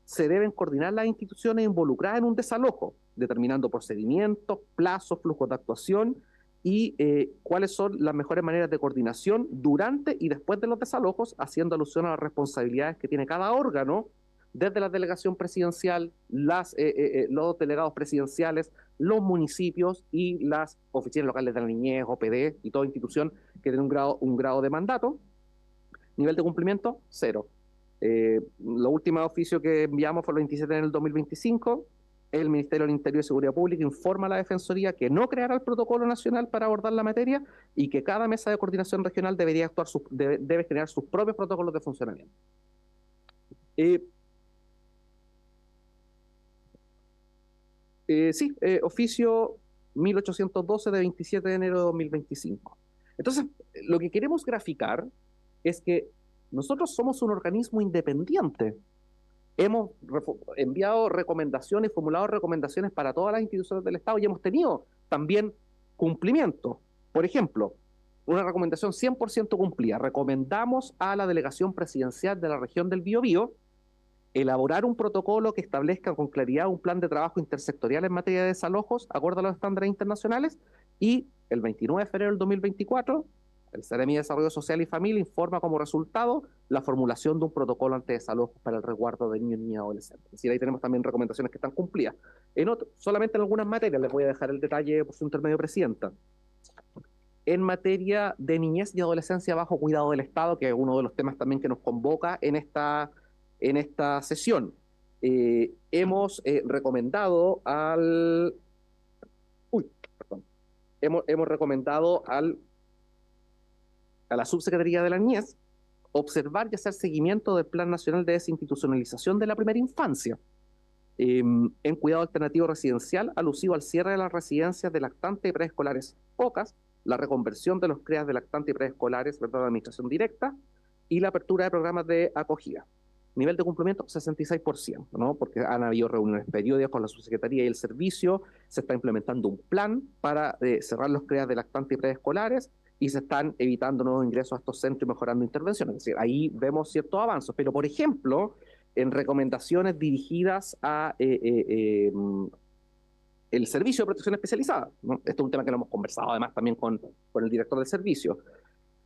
se deben coordinar las instituciones involucradas en un desalojo, determinando procedimientos, plazos, flujos de actuación y cuáles son las mejores maneras de coordinación durante y después de los desalojos, haciendo alusión a las responsabilidades que tiene cada órgano, desde la delegación presidencial, los delegados presidenciales, los municipios y las oficinas locales de la niñez, OPD y toda institución que tiene un grado de mandato. Nivel de cumplimiento, 0. Lo último oficio que enviamos fue el 27 en el 2025. El Ministerio del Interior y Seguridad Pública informa a la Defensoría que no creará el protocolo nacional para abordar la materia y que cada mesa de coordinación regional debe generar sus propios protocolos de funcionamiento. Oficio 1812 de 27 de enero de 2025. Entonces, lo que queremos graficar es que nosotros somos un organismo independiente. Hemos enviado recomendaciones, formulado recomendaciones para todas las instituciones del Estado y hemos tenido también cumplimiento. Por ejemplo, una recomendación 100% cumplida. Recomendamos a la delegación presidencial de la región del Biobío elaborar un protocolo que establezca con claridad un plan de trabajo intersectorial en materia de desalojos, acorde a los estándares internacionales, y el 29 de febrero del 2024, el Seremi de Desarrollo Social y Familia informa como resultado la formulación de un protocolo ante desalojos para el resguardo de niños, niñas y adolescentes. Es decir, ahí tenemos también recomendaciones que están cumplidas. Solamente en algunas materias, les voy a dejar el detalle por su intermedio, Presidenta. En materia de niñez y adolescencia bajo cuidado del Estado, que es uno de los temas también que nos convoca en esta sesión, hemos recomendado hemos recomendado a la Subsecretaría de la Niñez observar y hacer seguimiento del Plan Nacional de Desinstitucionalización de la Primera Infancia, en cuidado alternativo residencial, alusivo al cierre de las residencias de lactantes y preescolares pocas, la reconversión de los CREAS de lactantes y preescolares, ¿verdad?, de administración directa, y la apertura de programas de acogida. Nivel de cumplimiento, 66%, ¿no? Porque han habido reuniones periódicas con la subsecretaría y el servicio, se está implementando un plan para cerrar los CREAS de lactantes y preescolares, y se están evitando nuevos ingresos a estos centros y mejorando intervenciones. Es decir, ahí vemos ciertos avances, pero por ejemplo, en recomendaciones dirigidas a el servicio de protección especializada, ¿no? Esto es un tema que lo hemos conversado además también con el director del servicio.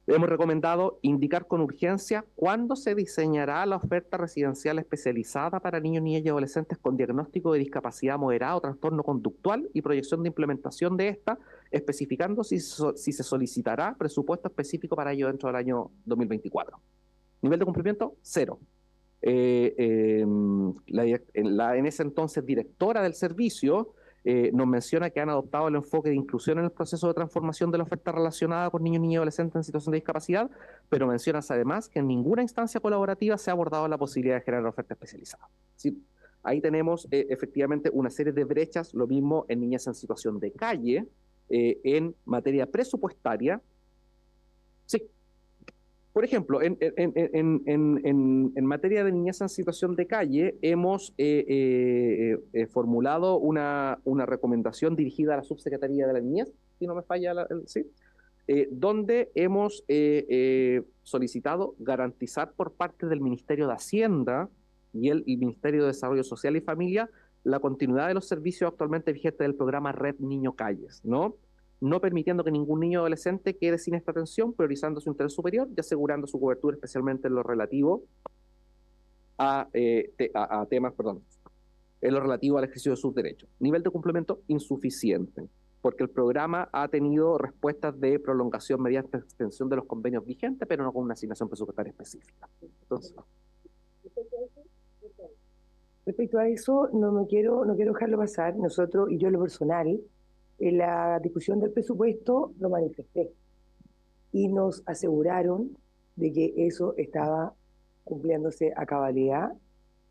Hemos recomendado indicar con urgencia cuándo se diseñará la oferta residencial especializada para niños, niñas y adolescentes con diagnóstico de discapacidad moderada o trastorno conductual y proyección de implementación de esta, especificando si se solicitará presupuesto específico para ello dentro del año 2024. Nivel de cumplimiento, 0. En ese entonces directora del servicio nos menciona que han adoptado el enfoque de inclusión en el proceso de transformación de la oferta relacionada con niños, niñas y adolescentes en situación de discapacidad, pero mencionas además que en ninguna instancia colaborativa se ha abordado la posibilidad de generar oferta especializada. ¿Sí? Ahí tenemos efectivamente una serie de brechas, lo mismo en niñas en situación de calle, en materia presupuestaria. Sí. Por ejemplo, en materia de niñez en situación de calle, hemos formulado una recomendación dirigida a la Subsecretaría de la Niñez, si no me falla, ¿sí? Donde hemos solicitado garantizar por parte del Ministerio de Hacienda y el Ministerio de Desarrollo Social y Familia la continuidad de los servicios actualmente vigentes del programa Red Niño Calles, ¿no? No permitiendo que ningún niño o adolescente quede sin esta atención, priorizando su interés superior y asegurando su cobertura, especialmente en lo relativo a temas, en lo relativo al ejercicio de sus derechos. Nivel de cumplimiento insuficiente, porque el programa ha tenido respuestas de prolongación mediante extensión de los convenios vigentes, pero no con una asignación presupuestaria específica. Entonces, respecto a eso, no quiero dejarlo pasar. Nosotros, y yo en lo personal, en la discusión del presupuesto lo manifesté y nos aseguraron de que eso estaba cumpliéndose a cabalidad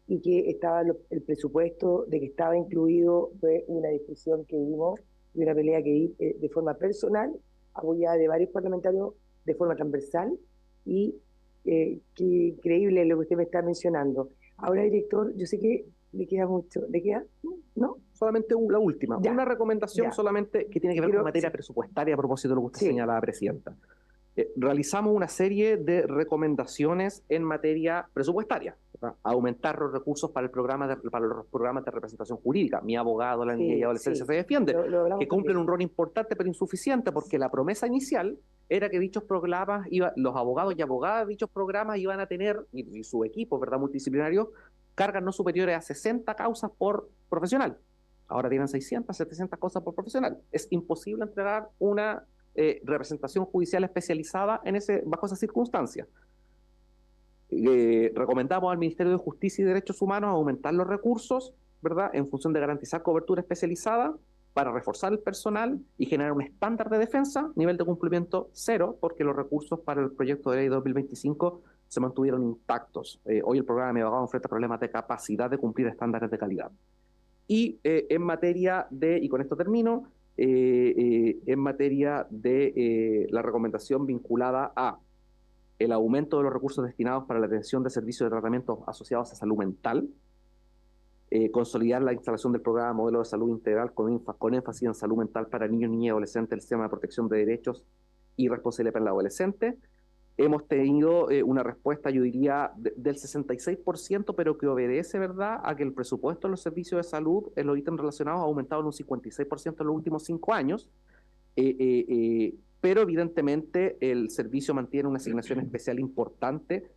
y que estaba el presupuesto, de que estaba incluido. Fue una discusión que vimos y una pelea que vi de forma personal, apoyada de varios parlamentarios de forma transversal, y qué increíble lo que usted me está mencionando. Ahora, director, yo sé que le queda mucho. ¿Le queda? ¿No? Solamente la última. Ya. Una recomendación ya. Solamente que tiene que ver con materia presupuestaria a propósito de lo que usted señalaba, Presidenta. Realizamos una serie de recomendaciones en materia presupuestaria, ¿verdad? Aumentar los recursos para para los programas de representación jurídica. Mi abogado, la niña y adolescencia se defiende, que cumplen un rol importante pero insuficiente, porque la promesa inicial era que dichos programas, los abogados y abogadas de dichos programas iban a tener, y su equipo, ¿verdad?, multidisciplinario, cargas no superiores a 60 causas por profesional. Ahora tienen 600, 700 causas por profesional. Es imposible entregar una representación judicial especializada bajo esas circunstancias. Recomendamos al Ministerio de Justicia y Derechos Humanos aumentar los recursos, ¿verdad?, en función de garantizar cobertura especializada para reforzar el personal y generar un estándar de defensa, nivel de cumplimiento 0, porque los recursos para el proyecto de ley 2025 se mantuvieron intactos. Hoy el programa de Mi Abogado enfrenta problemas de capacidad de cumplir estándares de calidad. Y en materia y con esto termino, en materia de la recomendación vinculada a el aumento de los recursos destinados para la atención de servicios de tratamiento asociados a salud mental, consolidar la instalación del programa Modelo de Salud Integral con énfasis en salud mental para niños, niñas y adolescentes, el sistema de protección de derechos y responsabilidad para el adolescente. Hemos tenido una respuesta, yo diría, del 66%, pero que obedece, ¿verdad?, a que el presupuesto de los servicios de salud en los ítems relacionados ha aumentado en un 56% en los últimos 5 años, pero evidentemente el servicio mantiene una asignación especial importante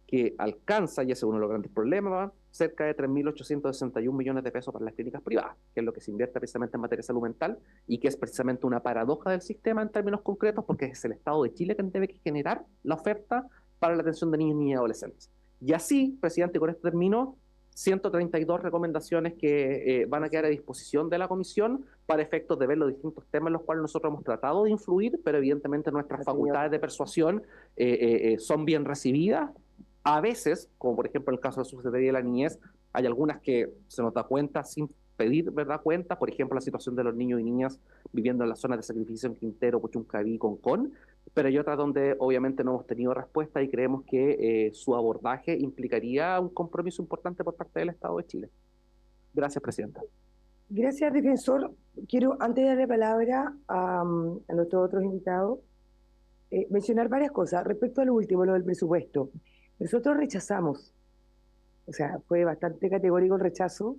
que alcanza, y ese es uno de los grandes problemas, cerca de 3.861 millones de pesos para las clínicas privadas, que es lo que se invierte precisamente en materia de salud mental, y que es precisamente una paradoja del sistema en términos concretos, porque es el Estado de Chile quien debe generar la oferta para la atención de niños, niñas y adolescentes. Y así, Presidente, con esto termino, 132 recomendaciones que van a quedar a disposición de la comisión para efectos de ver los distintos temas en los cuales nosotros hemos tratado de influir, pero evidentemente nuestras facultades de persuasión son bien recibidas. A veces, como por ejemplo en el caso de la Subsecretaría de la Niñez, hay algunas que se nos da cuenta sin pedir, ¿verdad?, cuenta, por ejemplo, la situación de los niños y niñas viviendo en las zonas de sacrificio en Quintero, Puchuncaví, Concón, pero hay otras donde obviamente no hemos tenido respuesta y creemos que su abordaje implicaría un compromiso importante por parte del Estado de Chile. Gracias, Presidenta. Gracias, defensor. Quiero, antes de darle palabra a nuestros otros invitados, mencionar varias cosas. Respecto a lo último, lo del presupuesto. Nosotros rechazamos, o sea, fue bastante categórico el rechazo,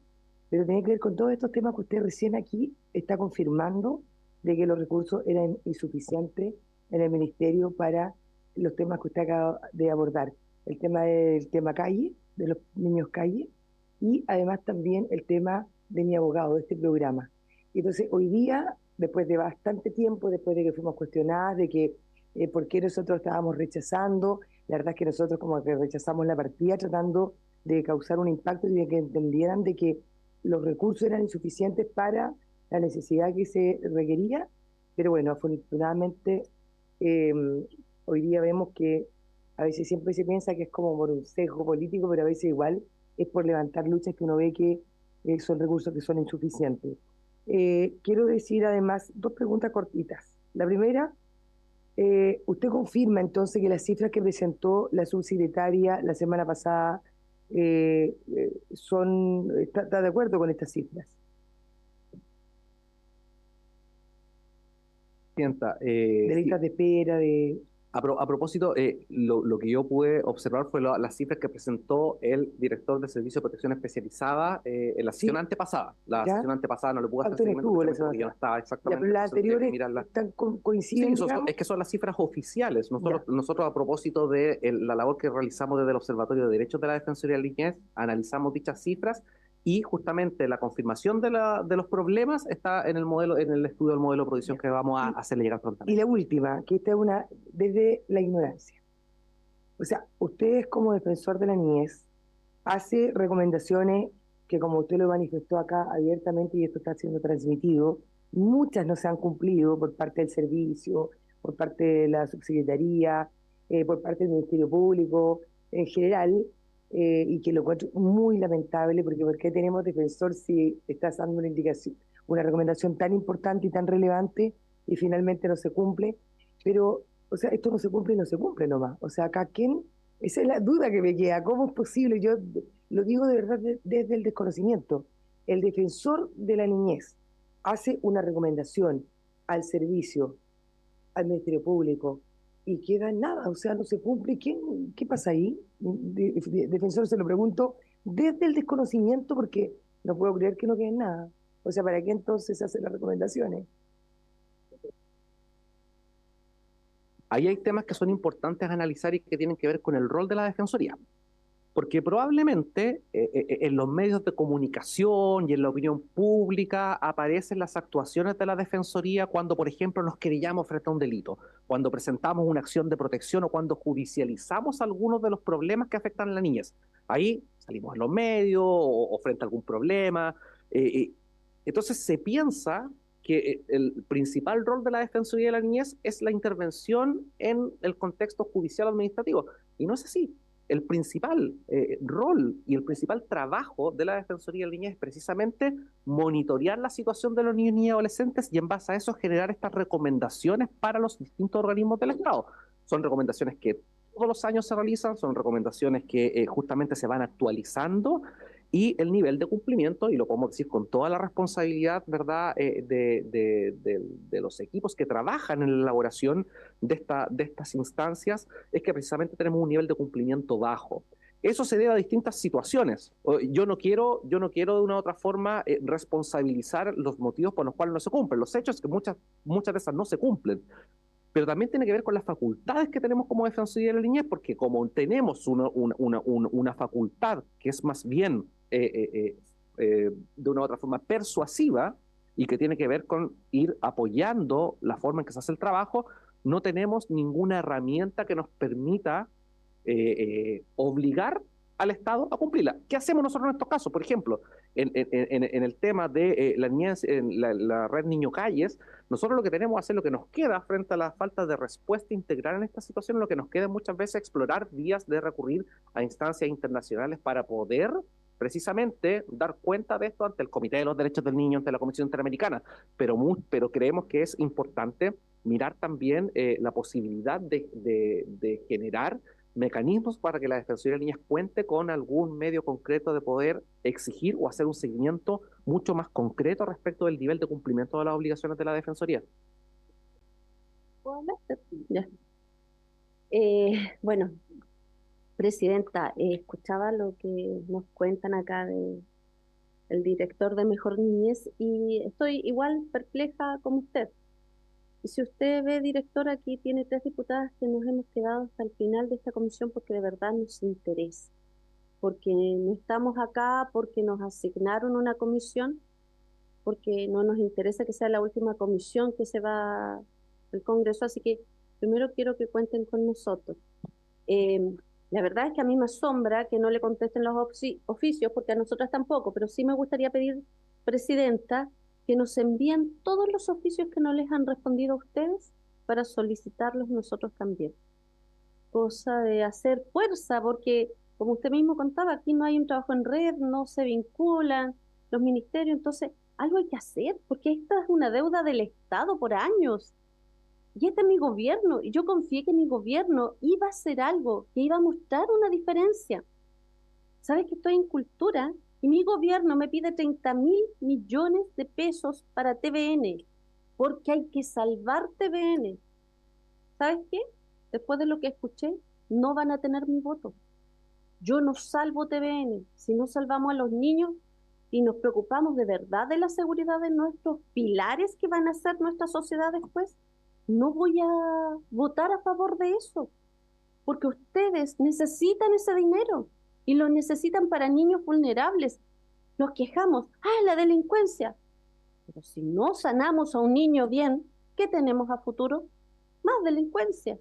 pero tiene que ver con todos estos temas que usted recién aquí está confirmando de que los recursos eran insuficientes en el ministerio para los temas que usted acaba de abordar. El tema del tema calle, de los niños calle, y además también el tema de mi abogado, de este programa. Y entonces hoy día, después de bastante tiempo, después de que fuimos cuestionadas, de que por qué nosotros estábamos rechazando, la verdad es que nosotros como que rechazamos la partida tratando de causar un impacto y de que entendieran de que los recursos eran insuficientes para la necesidad que se requería, pero bueno, afortunadamente hoy día vemos que a veces siempre se piensa que es como por un sesgo político, pero a veces igual es por levantar luchas que uno ve que son recursos que son insuficientes. Quiero decir además dos preguntas cortitas. La primera, ¿usted confirma entonces que las cifras que presentó la subsecretaria la semana pasada está de acuerdo con estas cifras? De listas de espera, de... A propósito, lo que yo pude observar fue las cifras que presentó el director de Servicio de Protección Especializada en la sesión antepasada. La sesión antepasada no le pude hacer seguimiento porque yo no estaba exactamente. Pero las anteriores están coinciden. Sí, es que son las cifras oficiales. Nosotros a propósito de la labor que realizamos desde el Observatorio de Derechos de la Defensoría de la Niñez, analizamos dichas cifras y justamente la confirmación de los problemas está en el estudio del modelo de provisión que vamos a hacerle llegar prontamente. Y la última, que esta es una desde la ignorancia. O sea, usted como defensor de la niñez hace recomendaciones que, como usted lo manifestó acá abiertamente y esto está siendo transmitido, muchas no se han cumplido por parte del servicio, por parte de la subsecretaría, por parte del Ministerio Público en general, y que lo encuentro muy lamentable, porque ¿por qué tenemos defensor si estás dando una indicación, una recomendación tan importante y tan relevante y finalmente no se cumple? Pero, o sea, esto no se cumple y no se cumple nomás. O sea, acá, esa es la duda que me queda. ¿Cómo es posible? Yo lo digo de verdad desde el desconocimiento. El defensor de la niñez hace una recomendación al servicio, al Ministerio Público, y queda en nada, o sea, no se cumple. ¿Qué pasa ahí? Defensor, se lo pregunto desde el desconocimiento, porque no puedo creer que no quede en nada. O sea, ¿para qué entonces se hacen las recomendaciones? Ahí hay temas que son importantes a analizar y que tienen que ver con el rol de la Defensoría. Porque probablemente en los medios de comunicación y en la opinión pública aparecen las actuaciones de la Defensoría cuando, por ejemplo, nos querellamos frente a un delito, cuando presentamos una acción de protección o cuando judicializamos algunos de los problemas que afectan a la niñez. Ahí salimos en los medios o frente a algún problema. Entonces se piensa que el principal rol de la Defensoría de la Niñez es la intervención en el contexto judicial administrativo. Y no es así. El principal rol y el principal trabajo de la Defensoría de la Niñez es precisamente monitorear la situación de los niños y adolescentes y en base a eso generar estas recomendaciones para los distintos organismos del Estado. Son recomendaciones que todos los años se realizan, son recomendaciones que justamente se van actualizando y el nivel de cumplimiento, y lo podemos decir con toda la responsabilidad, ¿verdad?, de los equipos que trabajan en la elaboración de estas instancias, es que precisamente tenemos un nivel de cumplimiento bajo. Eso se debe a distintas situaciones. Yo no quiero de una u otra forma responsabilizar los motivos por los cuales no se cumplen. Los hechos es que muchas de esas no se cumplen. Pero también tiene que ver con las facultades que tenemos como Defensoría de la Niñez, porque como tenemos una facultad que es más bien de una u otra forma persuasiva y que tiene que ver con ir apoyando la forma en que se hace el trabajo, no tenemos ninguna herramienta que nos permita obligar al Estado a cumplirla. ¿Qué hacemos nosotros en estos casos? Por ejemplo, en el tema de la niñez, en la red Niño Calles, nosotros lo que tenemos que hacer, lo que nos queda frente a la falta de respuesta integral en esta situación, lo que nos queda es muchas veces explorar vías de recurrir a instancias internacionales para poder precisamente dar cuenta de esto ante el Comité de los Derechos del Niño, ante la Comisión Interamericana, pero creemos que es importante mirar también la posibilidad de generar mecanismos para que la Defensoría de Niñas cuente con algún medio concreto de poder exigir o hacer un seguimiento mucho más concreto respecto del nivel de cumplimiento de las obligaciones de la Defensoría. Ya. Bueno, Presidenta, escuchaba lo que nos cuentan acá el director de Mejor Niñez y estoy igual perpleja como usted. Y si usted ve, director, aquí tiene 3 diputadas que nos hemos quedado hasta el final de esta comisión porque de verdad nos interesa, porque no estamos acá porque nos asignaron una comisión, porque no nos interesa que sea la última comisión que se va al Congreso, así que primero quiero que cuenten con nosotros. La verdad es que a mí me asombra que no le contesten los oficios, porque a nosotras tampoco, pero sí me gustaría pedir, Presidenta, que nos envíen todos los oficios que no les han respondido a ustedes para solicitarlos nosotros también. Cosa de hacer fuerza, porque como usted mismo contaba, aquí no hay un trabajo en red, no se vinculan los ministerios, entonces algo hay que hacer, porque esta es una deuda del Estado por años. Y este es mi gobierno, y yo confié que mi gobierno iba a hacer algo, que iba a mostrar una diferencia. Sabes que estoy en cultura y mi gobierno me pide 30.000 millones de pesos para TVN, porque hay que salvar TVN. ¿Sabes qué? Después de lo que escuché, no van a tener mi voto. Yo no salvo TVN, si no salvamos a los niños y nos preocupamos de verdad de la seguridad de nuestros pilares que van a ser nuestra sociedad después, no voy a votar a favor de eso, porque ustedes necesitan ese dinero y lo necesitan para niños vulnerables. Nos quejamos, la delincuencia, pero si no sanamos a un niño bien, ¿qué tenemos a futuro? Más delincuencia.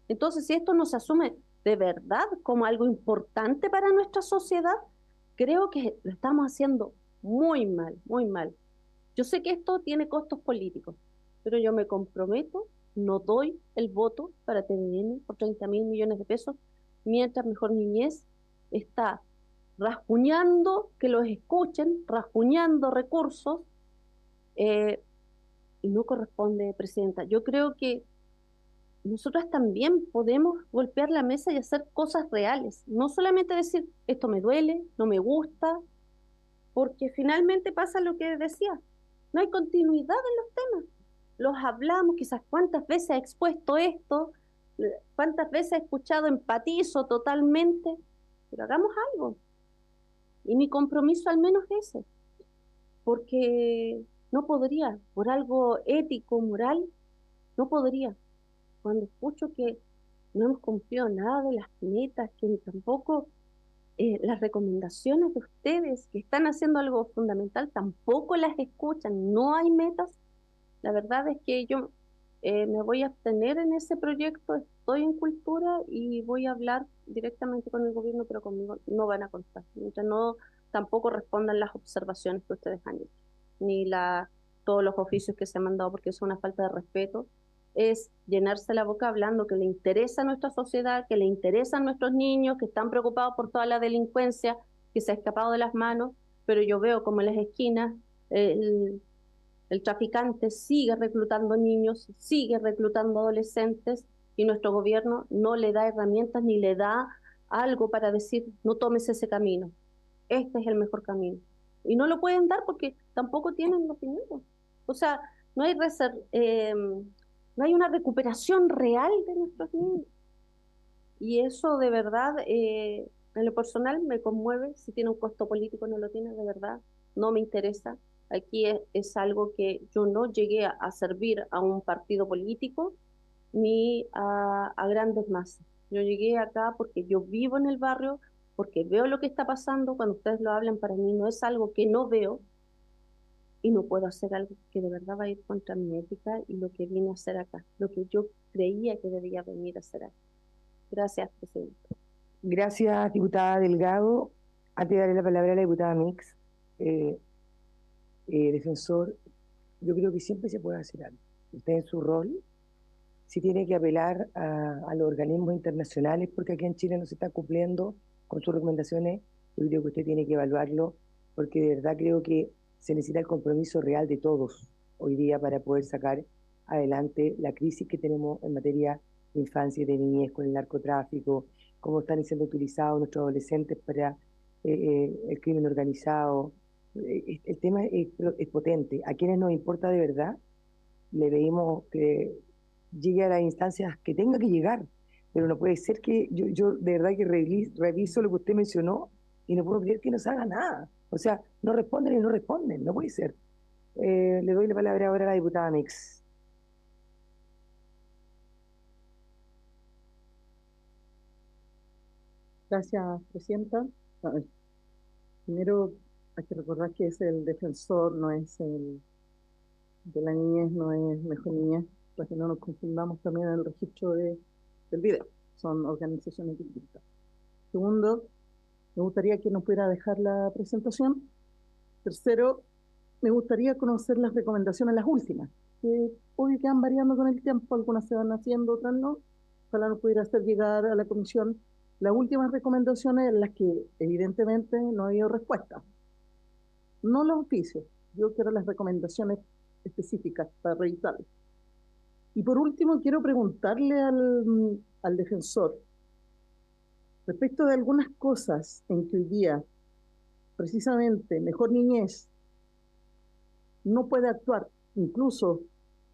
Entonces, si esto no se asume de verdad como algo importante para nuestra sociedad, creo que lo estamos haciendo muy mal, muy mal. Yo sé que esto tiene costos políticos, pero yo me comprometo, no doy el voto para TVN por 30.000 millones de pesos, mientras Mejor Niñez está rasguñando que los escuchen, rasguñando recursos, y no corresponde, Presidenta. Yo creo que nosotras también podemos golpear la mesa y hacer cosas reales, no solamente decir, esto me duele, no me gusta, porque finalmente pasa lo que decía, no hay continuidad en los temas. Los hablamos, quizás cuántas veces he expuesto esto, cuántas veces he escuchado, empatizo totalmente, pero hagamos algo. Y mi compromiso al menos es ese, porque no podría, por algo ético, moral, no podría. Cuando escucho que no hemos cumplido nada de las metas, que tampoco las recomendaciones de ustedes que están haciendo algo fundamental tampoco las escuchan, no hay metas. La verdad es que yo me voy a abstener en ese proyecto, estoy en cultura y voy a hablar directamente con el gobierno, pero conmigo no van a contar, mientras no tampoco respondan las observaciones que ustedes han hecho, ni todos los oficios que se han mandado, porque es una falta de respeto. Es llenarse la boca hablando que le interesa a nuestra sociedad, que le interesan nuestros niños, que están preocupados por toda la delincuencia que se ha escapado de las manos, pero yo veo como en las esquinas el traficante sigue reclutando niños, sigue reclutando adolescentes y nuestro gobierno no le da herramientas ni le da algo para decir, no tomes ese camino, este es el mejor camino. Y no lo pueden dar porque tampoco tienen los dinero. O sea, no hay, no hay una recuperación real de nuestros niños. Y eso de verdad, en lo personal, me conmueve. Si tiene un costo político, no lo tiene, de verdad, no me interesa. Aquí es algo que yo no llegué a servir a un partido político ni a grandes masas. Yo llegué acá porque yo vivo en el barrio, porque veo lo que está pasando. Cuando ustedes lo hablan, para mí no es algo que no veo y no puedo hacer algo que de verdad va a ir contra mi ética y lo que vine a hacer acá, lo que yo creía que debía venir a hacer acá. Gracias, Presidente. Gracias, diputada Delgado. Antes de darle la palabra a la diputada Mix, eh, defensor, yo creo que siempre se puede hacer algo. Usted en su rol, si tiene que apelar a los organismos internacionales, porque aquí en Chile no se está cumpliendo con sus recomendaciones, yo creo que usted tiene que evaluarlo, porque de verdad creo que se necesita el compromiso real de todos hoy día para poder sacar adelante la crisis que tenemos en materia de infancia y de niñez con el narcotráfico, cómo están siendo utilizados nuestros adolescentes para el crimen organizado. El tema es potente. A quienes nos importa de verdad, le pedimos que llegue a las instancias que tenga que llegar, pero no puede ser que yo de verdad que reviso lo que usted mencionó y no puedo creer que no se haga nada. O sea, no responden y no responden, no puede ser. Le doy la palabra ahora a la diputada Mix. Gracias, Presidenta. A ver, primero hay que recordar que es el defensor, no es el de la niñez, no es Mejor Niñez, para que no nos confundamos también en el registro del video. Son organizaciones distintas. Segundo, me gustaría que nos pudiera dejar la presentación. Tercero, me gustaría conocer las recomendaciones, las últimas, que hoy quedan variando con el tiempo, algunas se van haciendo, otras no. Ojalá nos pudiera hacer llegar a la comisión las últimas recomendaciones en las que evidentemente no ha habido respuesta. No los oficios, yo quiero las recomendaciones específicas para revisarlas. Y por último, quiero preguntarle al defensor respecto de algunas cosas en que hoy día, precisamente, Mejor Niñez no puede actuar, incluso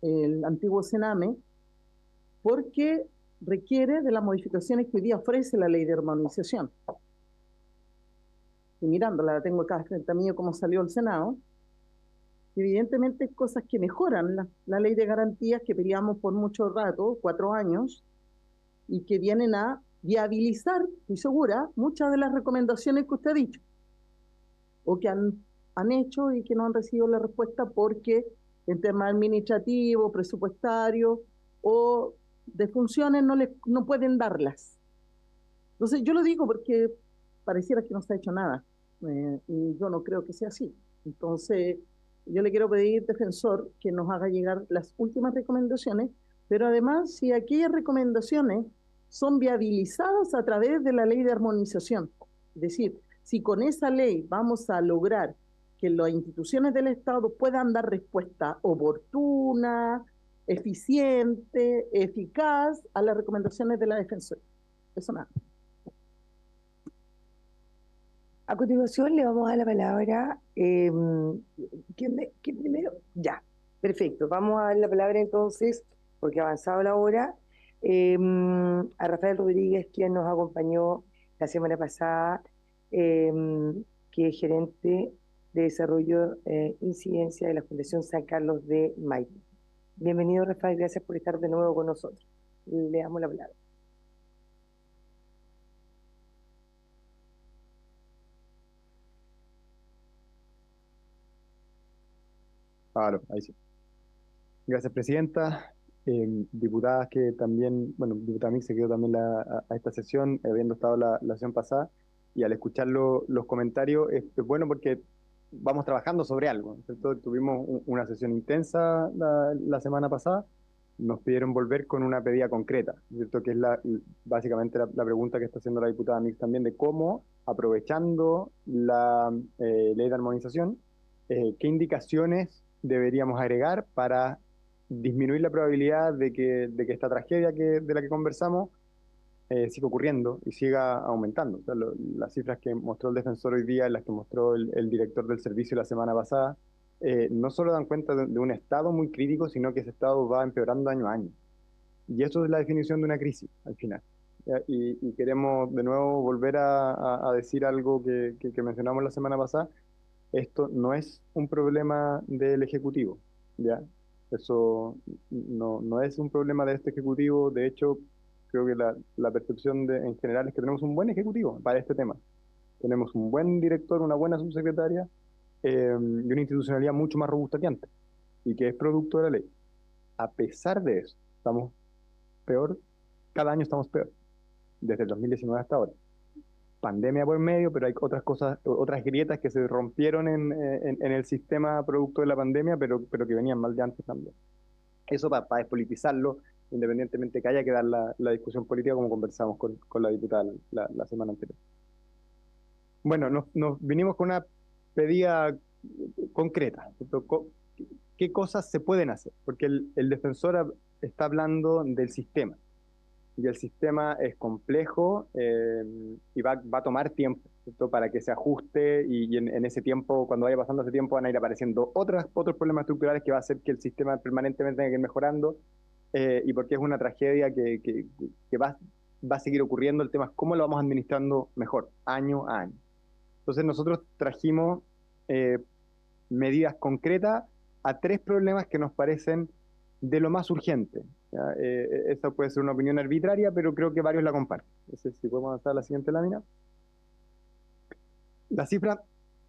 el antiguo Sename, porque requiere de las modificaciones que hoy día ofrece la ley de armonización. Y mirándola, la tengo acá frente a mí, como salió el Senado, evidentemente cosas que mejoran la ley de garantías que pedíamos por mucho rato, 4 años, y que vienen a viabilizar, estoy segura, muchas de las recomendaciones que usted ha dicho, o que han hecho y que no han recibido la respuesta porque en temas administrativos, presupuestarios o de funciones no pueden darlas. Entonces yo lo digo porque pareciera que no se ha hecho nada, y yo no creo que sea así. Entonces yo le quiero pedir, defensor, que nos haga llegar las últimas recomendaciones, pero además si aquellas recomendaciones son viabilizadas a través de la ley de armonización, es decir, si con esa ley vamos a lograr que las instituciones del Estado puedan dar respuesta oportuna, eficiente, eficaz a las recomendaciones de la Defensoría. Eso nada. A continuación le vamos a dar la palabra. ¿Quién primero? Ya, perfecto. Vamos a dar la palabra entonces, porque ha avanzado la hora, a Rafael Rodríguez, quien nos acompañó la semana pasada, que es gerente de desarrollo incidencia de la Fundación San Carlos de Maipo. Bienvenido, Rafael, gracias por estar de nuevo con nosotros. Le damos la palabra. Claro, ahí sí. Gracias, Presidenta. Diputadas que también, bueno, diputada Mix se quedó también a esta sesión, habiendo estado la sesión pasada, y al escuchar los comentarios es bueno porque vamos trabajando sobre algo, ¿cierto? Tuvimos una sesión intensa la semana pasada, nos pidieron volver con una pedida concreta, ¿cierto? Que es básicamente la pregunta que está haciendo la diputada Mix también, de cómo, aprovechando la ley de armonización, qué indicaciones deberíamos agregar para disminuir la probabilidad de que esta tragedia de la que conversamos siga ocurriendo y siga aumentando. O sea, las cifras que mostró el defensor hoy día, las que mostró el director del servicio la semana pasada, no solo dan cuenta de un estado muy crítico, sino que ese estado va empeorando año a año. Y eso es la definición de una crisis, al final. Y queremos de nuevo volver a decir algo que mencionamos la semana pasada. Esto no es un problema del Ejecutivo, ¿ya? Eso no es un problema de este Ejecutivo. De hecho, creo que la percepción en general es que tenemos un buen Ejecutivo para este tema. Tenemos un buen director, una buena subsecretaria y una institucionalidad mucho más robusta que antes, y que es producto de la ley. A pesar de eso, estamos peor, cada año estamos peor, desde el 2019 hasta ahora. pandemia por medio, pero hay otras cosas, otras grietas que se rompieron en el sistema producto de la pandemia, pero que venían mal de antes también. Eso para despolitizarlo, independientemente que haya que dar la discusión política, como conversamos con la diputada la semana anterior. Bueno, nos vinimos con una pedida concreta. ¿Qué cosas se pueden hacer? Porque el defensor está hablando del sistema. Y el sistema es complejo y va a tomar tiempo, ¿cierto? Para que se ajuste y en ese tiempo, cuando vaya pasando ese tiempo, van a ir apareciendo otros problemas estructurales que va a hacer que el sistema permanentemente tenga que ir mejorando y porque es una tragedia que va a seguir ocurriendo. El tema es cómo lo vamos administrando mejor, año a año. Entonces nosotros trajimos medidas concretas a 3 problemas que nos parecen de lo más urgente. Esa puede ser una opinión arbitraria, pero creo que varios la comparten. Entonces, si podemos avanzar a la siguiente lámina. La cifra,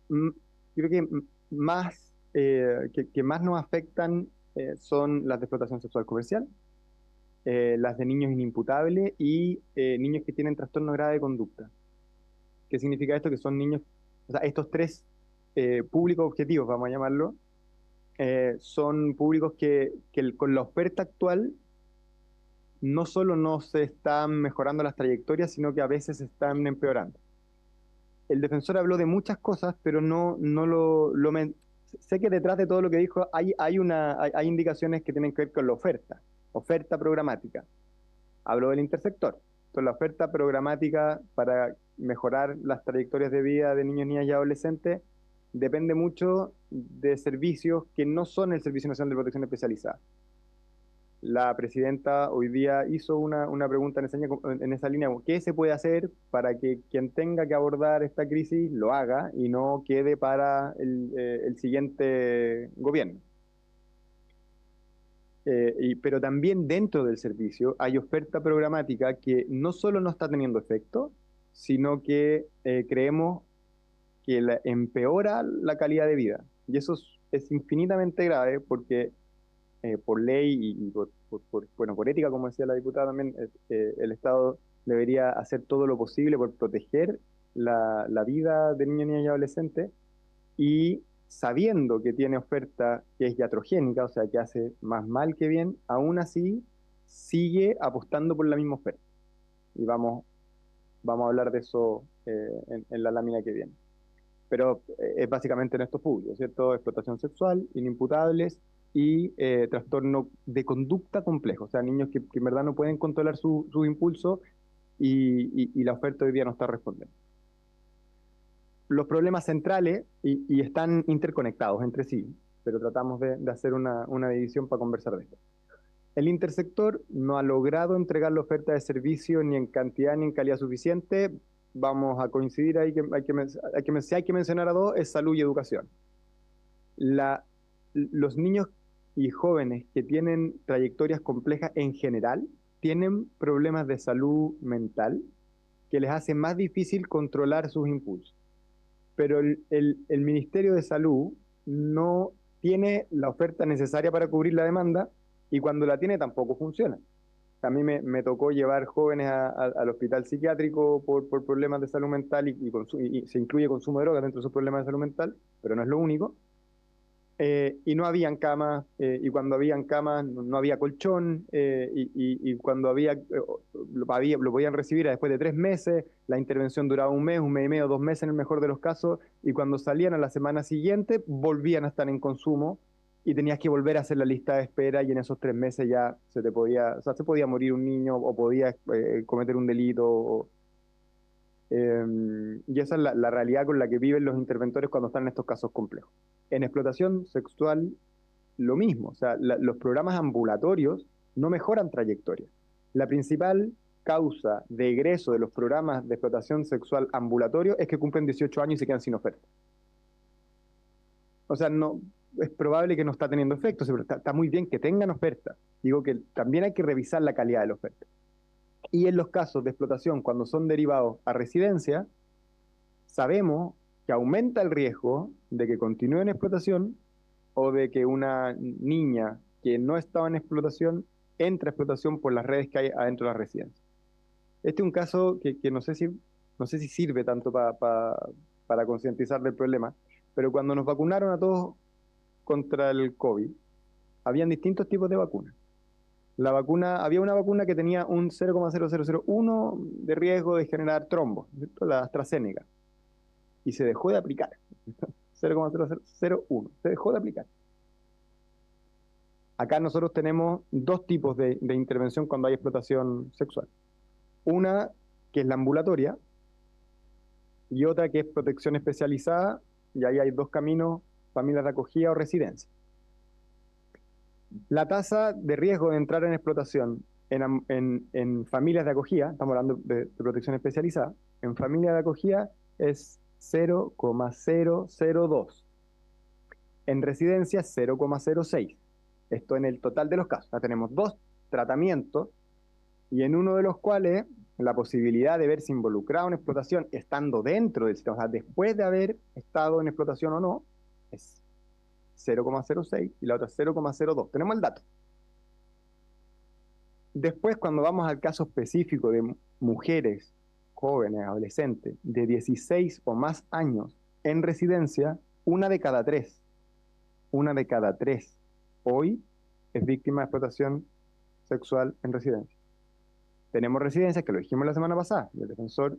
creo que más, que más nos afectan son las de explotación sexual comercial, las de niños inimputables y niños que tienen trastorno grave de conducta. ¿Qué significa esto? Que son niños, o sea, estos 3 públicos objetivos, vamos a llamarlo, son públicos que con la oferta actual no solo no se están mejorando las trayectorias, sino que a veces se están empeorando. El defensor habló de muchas cosas, pero no sé que detrás de todo lo que dijo hay indicaciones que tienen que ver con la oferta programática. Habló del intersector. Entonces, la oferta programática para mejorar las trayectorias de vida de niños, niñas y adolescentes depende mucho de servicios que no son el Servicio Nacional de Protección Especializada. La presidenta hoy día hizo una pregunta en esa línea, ¿qué se puede hacer para que quien tenga que abordar esta crisis lo haga y no quede para el siguiente gobierno? Pero también dentro del servicio hay oferta programática que no solo no está teniendo efecto, sino que creemos que empeora la calidad de vida. Y eso es infinitamente grave porque por ley y por ética, como decía la diputada también, el Estado debería hacer todo lo posible por proteger la vida de niños, niñas y adolescentes, y sabiendo que tiene oferta que es iatrogénica, o sea, que hace más mal que bien, aún así sigue apostando por la misma oferta. Y vamos a hablar de eso en la lámina que viene. Pero es básicamente en estos públicos, ¿cierto? Explotación sexual, inimputables y trastorno de conducta complejo, o sea, niños que en verdad no pueden controlar sus impulsos y la oferta hoy día no está respondiendo. Los problemas centrales, y están interconectados entre sí, pero tratamos de hacer una división para conversar de esto. El intersector no ha logrado entregar la oferta de servicio ni en cantidad ni en calidad suficiente. Vamos a coincidir ahí si hay que mencionar a 2, es salud y educación. Los niños y jóvenes que tienen trayectorias complejas en general tienen problemas de salud mental que les hace más difícil controlar sus impulsos. Pero el Ministerio de Salud no tiene la oferta necesaria para cubrir la demanda y cuando la tiene tampoco funciona. A mí me tocó llevar jóvenes al hospital psiquiátrico por problemas de salud mental y se incluye consumo de drogas dentro de esos problemas de salud mental, pero no es lo único. Y no habían camas, y cuando habían camas no había colchón, y cuando lo podían recibir después de 3 meses, la intervención duraba 1 mes, 1 mes y medio, 2 meses en el mejor de los casos, y cuando salían a la semana siguiente volvían a estar en consumo y tenías que volver a hacer la lista de espera y en esos 3 meses ya se podía morir un niño o podía cometer un delito. Y esa es la realidad con la que viven los interventores cuando están en estos casos complejos. En explotación sexual, lo mismo. O sea, los programas ambulatorios no mejoran trayectoria. La principal causa de egreso de los programas de explotación sexual ambulatorio es que cumplen 18 años y se quedan sin oferta. O sea, no, es probable que no está teniendo efecto, pero está muy bien que tengan oferta. Digo que también hay que revisar la calidad de la oferta. Y en los casos de explotación, cuando son derivados a residencia, sabemos que aumenta el riesgo de que continúe en explotación o de que una niña que no estaba en explotación entre a explotación por las redes que hay adentro de la residencia. Este es un caso que no sé si no sé si sirve tanto para concientizar del problema, pero cuando nos vacunaron a todos contra el COVID, habían distintos tipos de vacunas. Había una vacuna que tenía un 0,0001 de riesgo de generar trombos, ¿cierto? La AstraZeneca, y se dejó de aplicar. 0,0001, se dejó de aplicar. Acá nosotros tenemos dos tipos de intervención cuando hay explotación sexual. Una que es la ambulatoria y otra que es protección especializada, y ahí hay dos caminos, familias de acogida o residencia. La tasa de riesgo de entrar en explotación en familias de acogida, estamos hablando de protección especializada, en familias de acogida es 0,002. En residencia 0,06. Esto en el total de los casos. Ya tenemos dos tratamientos y en uno de los cuales la posibilidad de verse involucrado en explotación estando dentro del sistema, o sea, después de haber estado en explotación o no, es 0,06 y la otra 0,02. Tenemos el dato. Después, cuando vamos al caso específico de mujeres, jóvenes, adolescentes, de 16 o más años en residencia, una de cada tres hoy es víctima de explotación sexual en residencia. Tenemos residencias, que lo dijimos la semana pasada, y el defensor,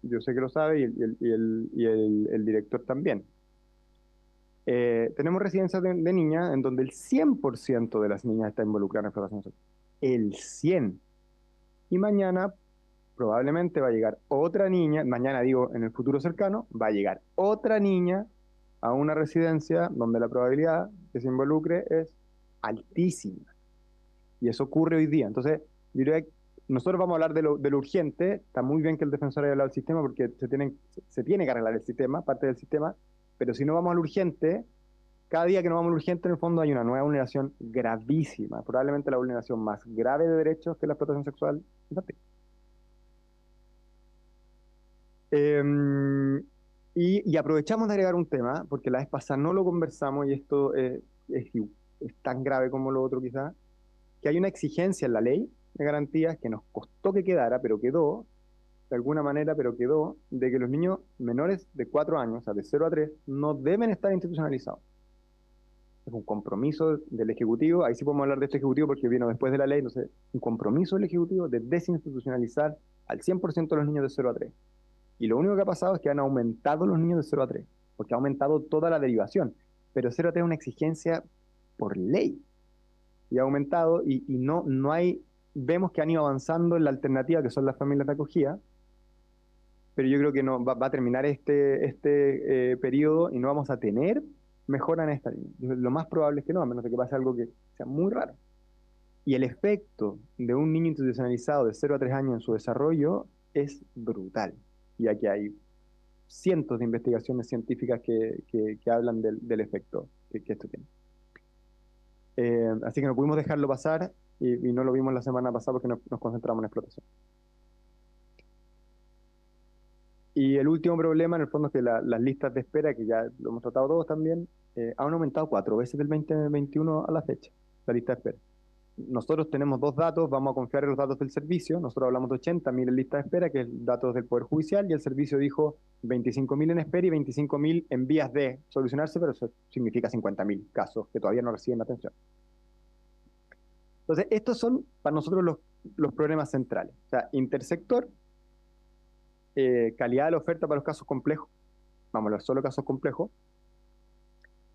yo sé que lo sabe, y el director también. Tenemos residencias de niñas en donde el 100% de las niñas está involucrada en explotación sexual. El 100%. Y mañana probablemente va a llegar otra niña, mañana digo en el futuro cercano, va a llegar otra niña a una residencia donde la probabilidad que se involucre es altísima. Y eso ocurre hoy día. Entonces, diría que nosotros vamos a hablar de lo urgente. Está muy bien que el defensor haya hablado del sistema porque se tiene que arreglar el sistema, parte del sistema, pero si no vamos al urgente, cada día que no vamos al urgente, en el fondo hay una nueva vulneración gravísima, probablemente la vulneración más grave de derechos que es la explotación sexual infantil. Y aprovechamos de agregar un tema, porque la vez pasada no lo conversamos y esto es tan grave como lo otro quizás, que hay una exigencia en la ley de garantías que nos costó que quedara, pero quedó, de alguna manera, pero quedó, de que los niños menores de 4 años, o sea, de 0 a 3, no deben estar institucionalizados. Es un compromiso del Ejecutivo, ahí sí podemos hablar de este Ejecutivo porque vino después de la ley, entonces, un compromiso del Ejecutivo de desinstitucionalizar al 100% de los niños de 0 a 3. Y lo único que ha pasado es que han aumentado los niños de 0 a 3, porque ha aumentado toda la derivación, pero 0 a 3 es una exigencia por ley, y ha aumentado, y no hay, vemos que han ido avanzando en la alternativa que son las familias de acogida, pero yo creo que no va a terminar este periodo y no vamos a tener mejora en esta línea. Lo más probable es que no, a menos de que pase algo que sea muy raro. Y el efecto de un niño institucionalizado de 0 a 3 años en su desarrollo es brutal. Y aquí hay cientos de investigaciones científicas que hablan del efecto que esto tiene. Así que no pudimos dejarlo pasar y no lo vimos la semana pasada porque nos concentramos en explotación. Y el último problema, en el fondo, es que las listas de espera, que ya lo hemos tratado todos también, han aumentado 4 veces del 2021 a la fecha, la lista de espera. Nosotros tenemos dos datos, vamos a confiar en los datos del servicio. Nosotros hablamos de 80.000 en lista de espera, que es datos del Poder Judicial, y el servicio dijo 25.000 en espera y 25.000 en vías de solucionarse, pero eso significa 50.000 casos que todavía no reciben atención. Entonces, estos son para nosotros los problemas centrales. O sea, intersector, calidad de la oferta para los casos complejos, vamos a hablar solo de casos complejos,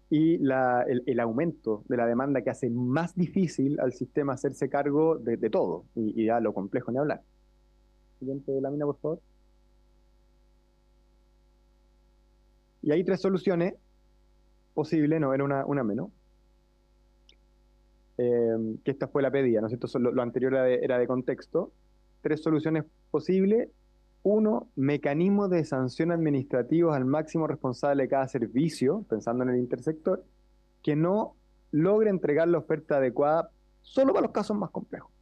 y el aumento de la demanda que hace más difícil al sistema hacerse cargo de todo, y ya lo complejo ni hablar. Siguiente lámina, por favor. Y hay 3 soluciones posibles, no era una menos, que esta fue la pedida, ¿no es cierto? Lo anterior era de contexto. 3 soluciones posibles. 1, mecanismos de sanción administrativos al máximo responsable de cada servicio, pensando en el intersector, que no logre entregar la oferta adecuada solo para los casos más complejos.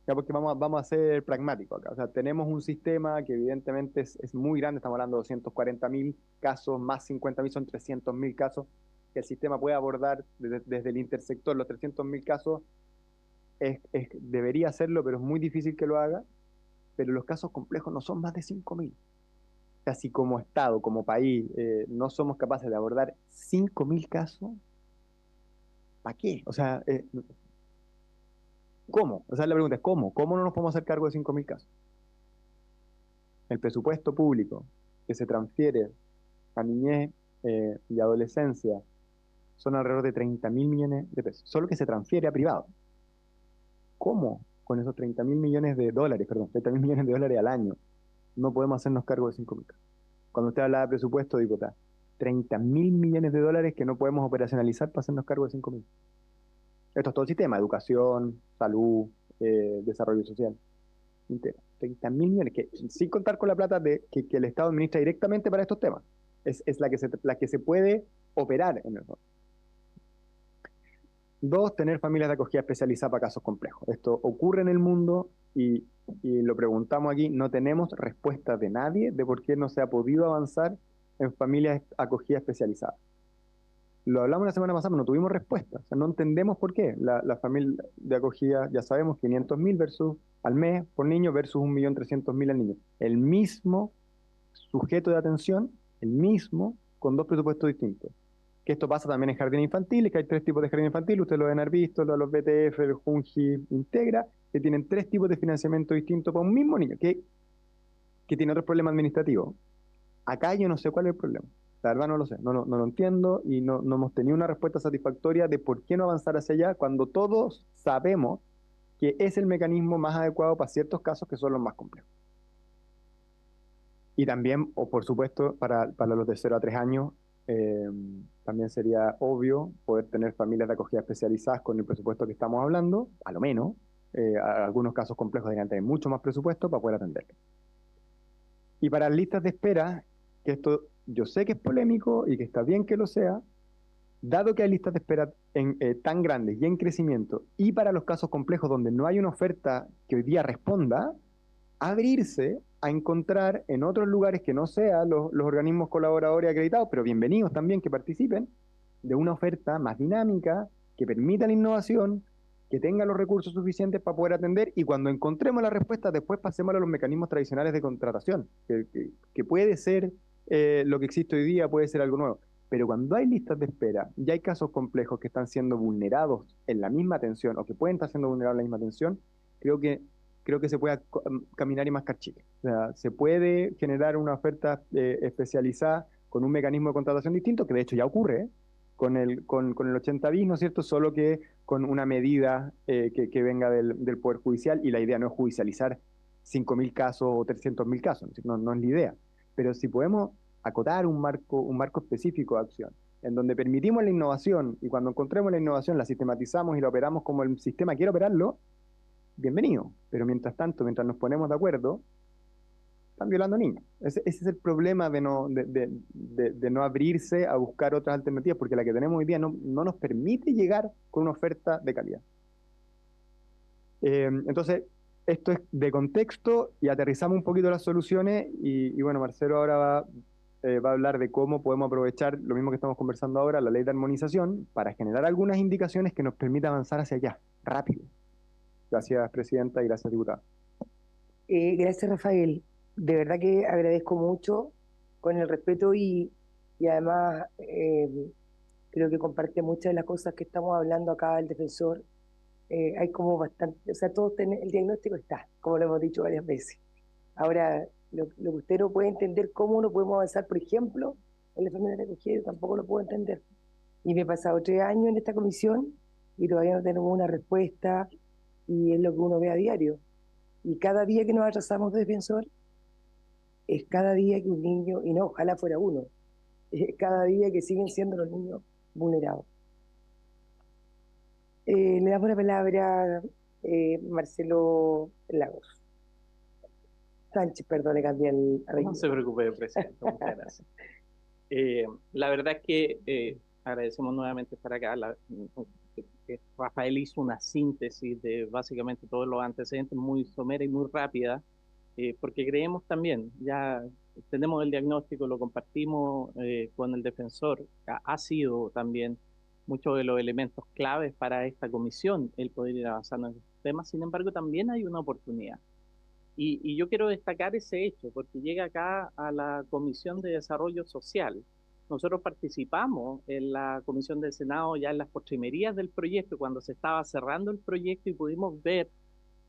Ya, porque vamos a ser pragmáticos acá. O sea, tenemos un sistema que evidentemente es muy grande, estamos hablando de 240.000 casos, más 50.000 son 300.000 casos, que el sistema puede abordar desde el intersector los 300.000 casos, debería hacerlo, pero es muy difícil que lo haga. Pero los casos complejos no son más de 5.000. sea, si como Estado, como país, no somos capaces de abordar 5.000 casos, ¿para qué? O sea, ¿cómo? O sea, la pregunta es ¿cómo? ¿Cómo no nos podemos hacer cargo de 5.000 casos? El presupuesto público que se transfiere a niñez y adolescencia son alrededor de 30.000 millones de pesos, solo que se transfiere a privado. ¿Cómo con esos 30.000 millones de dólares, perdón, 30.000 millones de dólares al año, no podemos hacernos cargo de 5.000 casos? Cuando usted hablaba de presupuesto, diputada, 30.000 millones de dólares que no podemos operacionalizar para hacernos cargo de 5.000. Esto es todo el sistema, educación, salud, desarrollo social. Entero. 30.000 millones, que, sin contar con la plata que el Estado administra directamente para estos temas. Es la que se puede operar en el fondo. Dos, tener familias de acogida especializada para casos complejos. Esto ocurre en el mundo y lo preguntamos aquí, no tenemos respuesta de nadie de por qué no se ha podido avanzar en familias de acogida especializadas. Lo hablamos la semana pasada, pero no tuvimos respuesta. O sea, no entendemos por qué. La familia de acogida, ya sabemos, 500.000 versus al mes por niño versus 1.300.000 al niño. El mismo sujeto de atención, el mismo, con dos presupuestos distintos. Que esto pasa también en jardines infantiles, que hay 3 tipos de jardín infantil, ustedes lo deben haber visto, los BTF, el Junji Integra, que tienen 3 tipos de financiamiento distintos para un mismo niño, que tiene otros problemas administrativos. Acá yo no sé cuál es el problema. La verdad no lo sé, no lo entiendo y no hemos tenido una respuesta satisfactoria de por qué no avanzar hacia allá cuando todos sabemos que es el mecanismo más adecuado para ciertos casos que son los más complejos. Y también, o por supuesto, para los de 0 a 3 años, también sería obvio poder tener familias de acogida especializadas con el presupuesto que estamos hablando, a lo menos. Algunos casos complejos deberían tener mucho más presupuesto para poder atenderlos. Y para las listas de espera, que esto yo sé que es polémico y que está bien que lo sea, dado que hay listas de espera tan grandes y en crecimiento, y para los casos complejos donde no hay una oferta que hoy día responda, abrirse a encontrar en otros lugares que no sean los organismos colaboradores acreditados, pero bienvenidos también que participen, de una oferta más dinámica, que permita la innovación, que tenga los recursos suficientes para poder atender, y cuando encontremos la respuesta, después pasemos a los mecanismos tradicionales de contratación, que puede ser lo que existe hoy día, puede ser algo nuevo. Pero cuando hay listas de espera y hay casos complejos que están siendo vulnerados en la misma atención o que pueden estar siendo vulnerados en la misma atención, creo que se puede caminar y mascar chicle. O sea, se puede generar una oferta especializada con un mecanismo de contratación distinto, que de hecho ya ocurre, con el 80 bis, ¿no es cierto? Solo que con una medida que venga del Poder Judicial, y la idea no es judicializar 5.000 casos o 300.000 casos, no es la idea. Pero si podemos acotar un marco específico de acción, en donde permitimos la innovación, y cuando encontremos la innovación la sistematizamos y la operamos como el sistema quiere operarlo, bienvenido. Pero mientras tanto, mientras nos ponemos de acuerdo, están violando niños. Ese es el problema de no abrirse a buscar otras alternativas, porque la que tenemos hoy día no nos permite llegar con una oferta de calidad. Entonces, esto es de contexto y aterrizamos un poquito las soluciones y bueno, Marcelo ahora va a hablar de cómo podemos aprovechar lo mismo que estamos conversando ahora, la ley de armonización, para generar algunas indicaciones que nos permitan avanzar hacia allá, rápido. Gracias, Presidenta, y gracias, diputada. Gracias, Rafael. De verdad que agradezco mucho con el respeto y además creo que comparte muchas de las cosas que estamos hablando acá el defensor. Hay como bastante, o sea, el diagnóstico está, como lo hemos dicho varias veces. Ahora, lo que usted no puede entender cómo no podemos avanzar, por ejemplo, en la enfermedad de acogida, yo tampoco lo puedo entender. Y me he pasado 3 años en esta comisión y todavía no tenemos una respuesta, y es lo que uno ve a diario. Y cada día que nos atrasamos de defensor, es cada día que un niño, y no, ojalá fuera uno, es cada día que siguen siendo los niños vulnerados. Le damos la palabra Marcelo Lagos. Sánchez, perdón, le cambié el apellido. No se preocupe, Presidente, muchas gracias. La verdad es que agradecemos nuevamente estar acá. Que Rafael hizo una síntesis de básicamente todos los antecedentes muy somera y muy rápida, porque creemos también, ya tenemos el diagnóstico, lo compartimos con el defensor, ha sido también muchos de los elementos claves para esta comisión el poder ir avanzando en estos temas. Sin embargo, también hay una oportunidad. Y yo quiero destacar ese hecho, porque llega acá a la Comisión de Desarrollo Social. Nosotros participamos en la Comisión del Senado ya en las postrimerías del proyecto, cuando se estaba cerrando el proyecto, y pudimos ver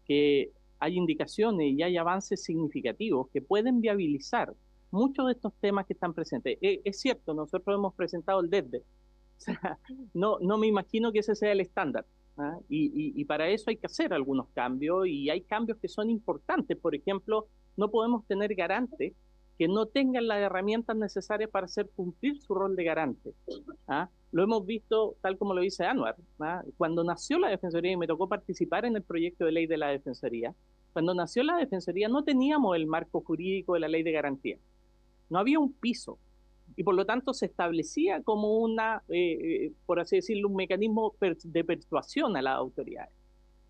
que hay indicaciones y hay avances significativos que pueden viabilizar muchos de estos temas que están presentes. Es cierto, nosotros hemos presentado el DESDE. O sea, no me imagino que ese sea el estándar. ¿Ah? Y para eso hay que hacer algunos cambios, y hay cambios que son importantes. Por ejemplo, no podemos tener garantes que no tengan las herramientas necesarias para hacer cumplir su rol de garante. ¿Ah? Lo hemos visto tal como lo dice Anwar. ¿Ah? Cuando nació la Defensoría, y me tocó participar en el proyecto de ley de la Defensoría, cuando nació la Defensoría no teníamos el marco jurídico de la ley de garantía. No había un piso, y por lo tanto se establecía como una, por así decirlo, un mecanismo de persuasión a las autoridades.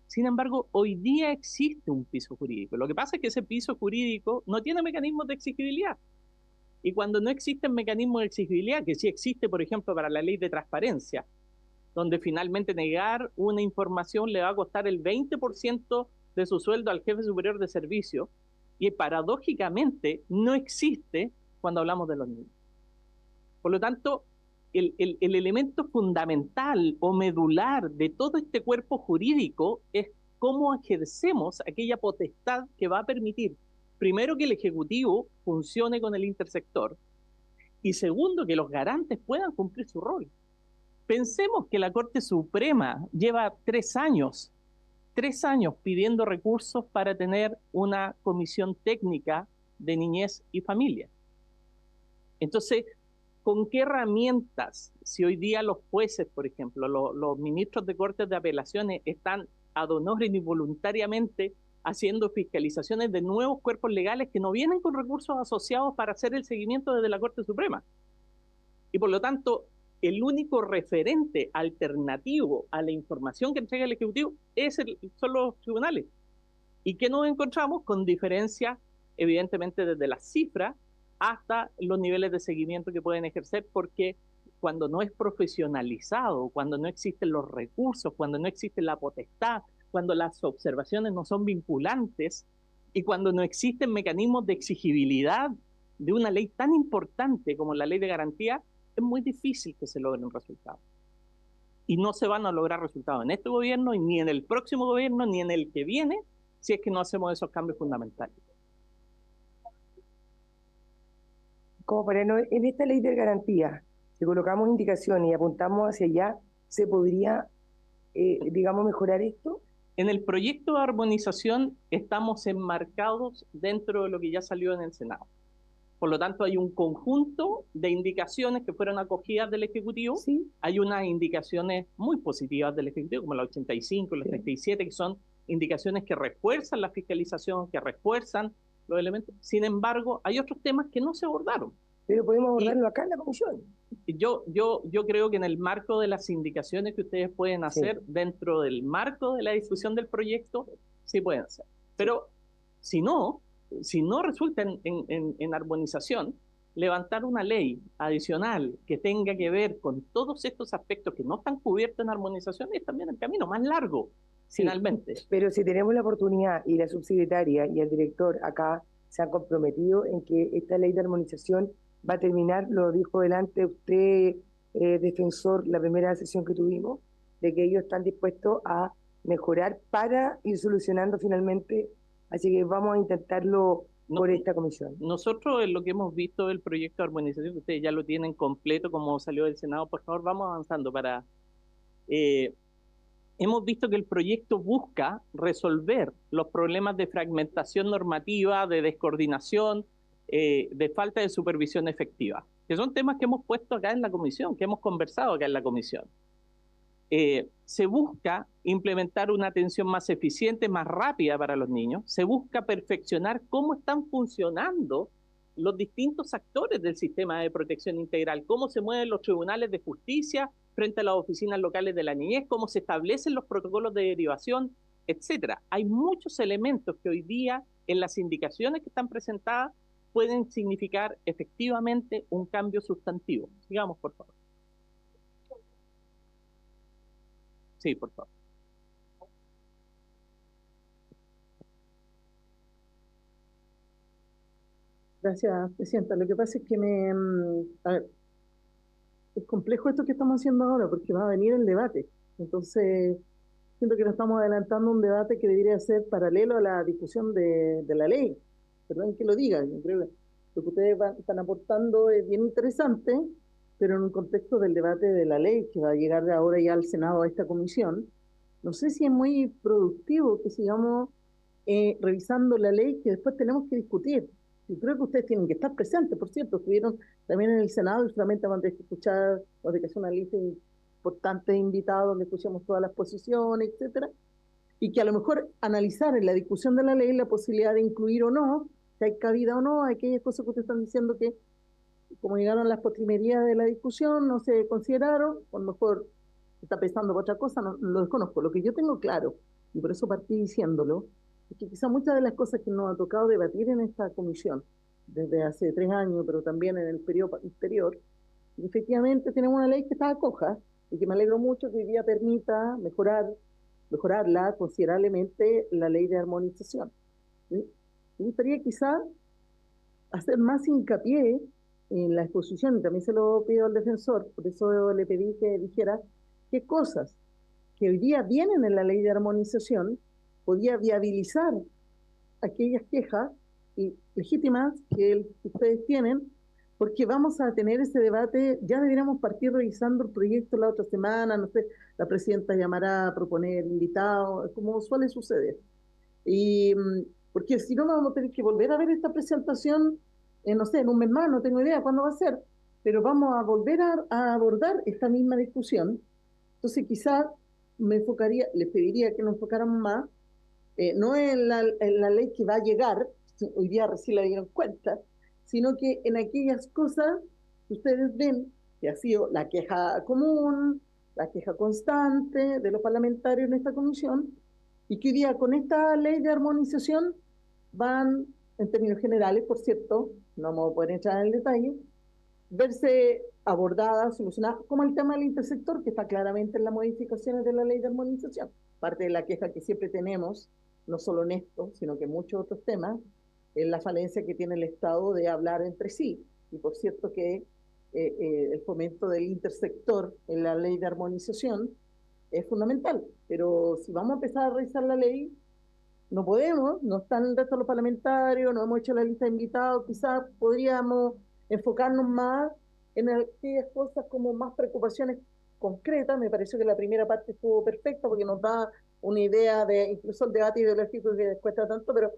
Sin embargo, hoy día existe un piso jurídico. Lo que pasa es que ese piso jurídico no tiene mecanismos de exigibilidad. Y cuando no existen mecanismos de exigibilidad, que sí existe, por ejemplo, para la ley de transparencia, donde finalmente negar una información le va a costar el 20% de su sueldo al jefe superior de servicio, y paradójicamente no existe cuando hablamos de los niños. Por lo tanto, el elemento fundamental o medular de todo este cuerpo jurídico es cómo ejercemos aquella potestad que va a permitir, primero, que el Ejecutivo funcione con el intersector, y segundo, que los garantes puedan cumplir su rol. Pensemos que la Corte Suprema lleva 3 años pidiendo recursos para tener una comisión técnica de niñez y familia. Entonces, ¿con qué herramientas, si hoy día los jueces, por ejemplo, los ministros de cortes de apelaciones están ad honorem y voluntariamente haciendo fiscalizaciones de nuevos cuerpos legales que no vienen con recursos asociados para hacer el seguimiento desde la Corte Suprema? Y por lo tanto, el único referente alternativo a la información que entrega el Ejecutivo son los tribunales. ¿Y qué nos encontramos? Con diferencias, evidentemente, desde las cifras hasta los niveles de seguimiento que pueden ejercer, porque cuando no es profesionalizado, cuando no existen los recursos, cuando no existe la potestad, cuando las observaciones no son vinculantes, y cuando no existen mecanismos de exigibilidad de una ley tan importante como la ley de garantía, es muy difícil que se logren resultados. Y no se van a lograr resultados en este gobierno, ni en el próximo gobierno, ni en el que viene, si es que no hacemos esos cambios fundamentales. Como para no, en esta ley de garantía, si colocamos indicaciones y apuntamos hacia allá, ¿se podría, digamos, mejorar esto? En el proyecto de armonización estamos enmarcados dentro de lo que ya salió en el Senado. Por lo tanto, hay un conjunto de indicaciones que fueron acogidas del Ejecutivo. Sí. Hay unas indicaciones muy positivas del Ejecutivo, como la 85, la 37, que son indicaciones que refuerzan la fiscalización, que refuerzan los elementos. Sin embargo, hay otros temas que no se abordaron. Pero podemos abordarlo acá en la comisión. Yo creo que en el marco de las indicaciones que ustedes pueden hacer, dentro del marco de la discusión del proyecto, sí pueden hacer. Pero si no resulta en armonización, levantar una ley adicional que tenga que ver con todos estos aspectos que no están cubiertos en armonización es también el camino más largo, finalmente. Pero si tenemos la oportunidad, y la subsecretaria y el director acá se han comprometido en que esta ley de armonización va a terminar, lo dijo delante usted, defensor, la primera sesión que tuvimos, de que ellos están dispuestos a mejorar para ir solucionando finalmente. Así que vamos a intentarlo por esta comisión. Nosotros, en lo que hemos visto del proyecto de armonización, que ustedes ya lo tienen completo como salió del Senado, por favor, vamos avanzando para... hemos visto que el proyecto busca resolver los problemas de fragmentación normativa, de descoordinación, de falta de supervisión efectiva, que son temas que hemos puesto acá en la comisión, que hemos conversado acá en la comisión. Se busca implementar una atención más eficiente, más rápida para los niños. Se busca perfeccionar cómo están funcionando los distintos actores del sistema de protección integral, cómo se mueven los tribunales de justicia frente a las oficinas locales de la niñez, cómo se establecen los protocolos de derivación, etcétera. Hay muchos elementos que hoy día en las indicaciones que están presentadas pueden significar efectivamente un cambio sustantivo. Sigamos, por favor. Sí, por favor. Gracias, Presidenta. Lo que pasa es que a ver, es complejo esto que estamos haciendo ahora porque va a venir el debate. Entonces, siento que nos estamos adelantando un debate que debería ser paralelo a la discusión de la ley. Perdón que lo diga, yo creo que lo que ustedes están aportando es bien interesante, pero en un contexto del debate de la ley que va a llegar de ahora ya al Senado a esta comisión, no sé si es muy productivo que sigamos revisando la ley que después tenemos que discutir. Yo creo que ustedes tienen que estar presentes, por cierto, estuvieron también en el Senado y solamente van a escuchar, van a hacer una lista importante de invitados donde escuchamos todas las posiciones, etcétera, y que a lo mejor analizar en la discusión de la ley la posibilidad de incluir o no, si hay cabida o no, aquellas cosas que ustedes están diciendo que, como llegaron las postrimerías de la discusión, no se consideraron, o a lo mejor está pensando por otra cosa, no lo desconozco. Lo que yo tengo claro, y por eso partí diciéndolo, es que quizá muchas de las cosas que nos ha tocado debatir en esta comisión, desde hace 3 años, pero también en el periodo anterior, efectivamente tenemos una ley que está coja, y que me alegro mucho que hoy día permita mejorarla considerablemente la ley de armonización. ¿Sí? Me gustaría quizá hacer más hincapié en la exposición, y también se lo pido al defensor, por eso le pedí que dijera qué cosas que hoy día vienen en la ley de armonización podía viabilizar aquellas quejas legítimas que ustedes tienen, porque vamos a tener ese debate, ya deberíamos partir revisando el proyecto la otra semana, no sé, la presidenta llamará a proponer invitados, como suele suceder. Y porque si no vamos a tener que volver a ver esta presentación, no sé, en un mes más, no tengo idea cuándo va a ser, pero vamos a volver a abordar esta misma discusión. Entonces quizás les pediría que nos enfocaran más, no en la ley que va a llegar, hoy día recién la dieron cuenta, sino que en aquellas cosas que ustedes ven que ha sido la queja común, la queja constante de los parlamentarios en esta comisión, y que hoy día con esta ley de armonización van, en términos generales, por cierto, no vamos a poder entrar en el detalle, verse abordadas, solucionadas, como el tema del intersector, que está claramente en las modificaciones de la ley de armonización. Parte de la queja que siempre tenemos, no solo en esto, sino que en muchos otros temas, es la falencia que tiene el Estado de hablar entre sí. Y por cierto que el fomento del intersector en la ley de armonización es fundamental. Pero si vamos a empezar a revisar la ley, no podemos, no están el resto de los parlamentarios, no hemos hecho la lista de invitados, quizás podríamos enfocarnos más en aquellas cosas como más preocupaciones concretas. Me pareció que la primera parte estuvo perfecta porque nos da una idea de incluso el debate ideológico que cuesta tanto, pero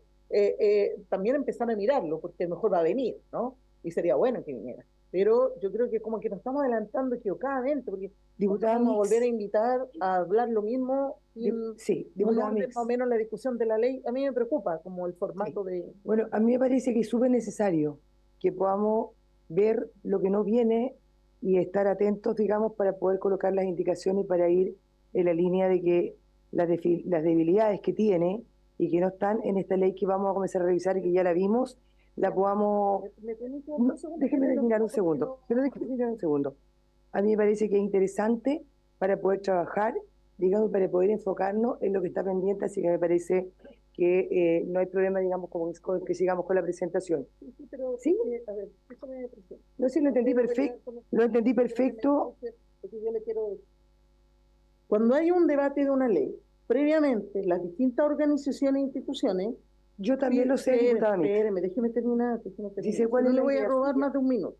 también empezar a mirarlo porque mejor va a venir, ¿no? Y sería bueno que viniera. Pero yo creo que como que nos estamos adelantando equivocadamente, porque vamos a volver a invitar a hablar lo mismo y sí, más o menos la discusión de la ley. A mí me preocupa como el formato sí. de... Bueno, a mí me parece que es súper necesario que podamos ver lo que no viene y estar atentos, digamos, para poder colocar las indicaciones y para ir en la línea de que las debilidades que tiene y que no están en esta ley que vamos a comenzar a revisar y que ya la vimos, la podamos... Déjeme terminar un segundo, pero déjeme terminar un segundo. A mí me parece que es interesante para poder trabajar, digamos, para poder enfocarnos en lo que está pendiente, así que me parece que no hay problema, digamos, con que sigamos con la presentación. Sí, pero, ¿Sí? A ver, déjame... No sé, lo entendí perfecto. Lo entendí perfecto. Yo le quiero decir. Cuando hay un debate de una ley, previamente las distintas organizaciones e instituciones... Yo también lo sé, diputada Mix. Déjeme terminar. Dice, ¿cuál no es le la voy a idea robar suya? más de un minuto.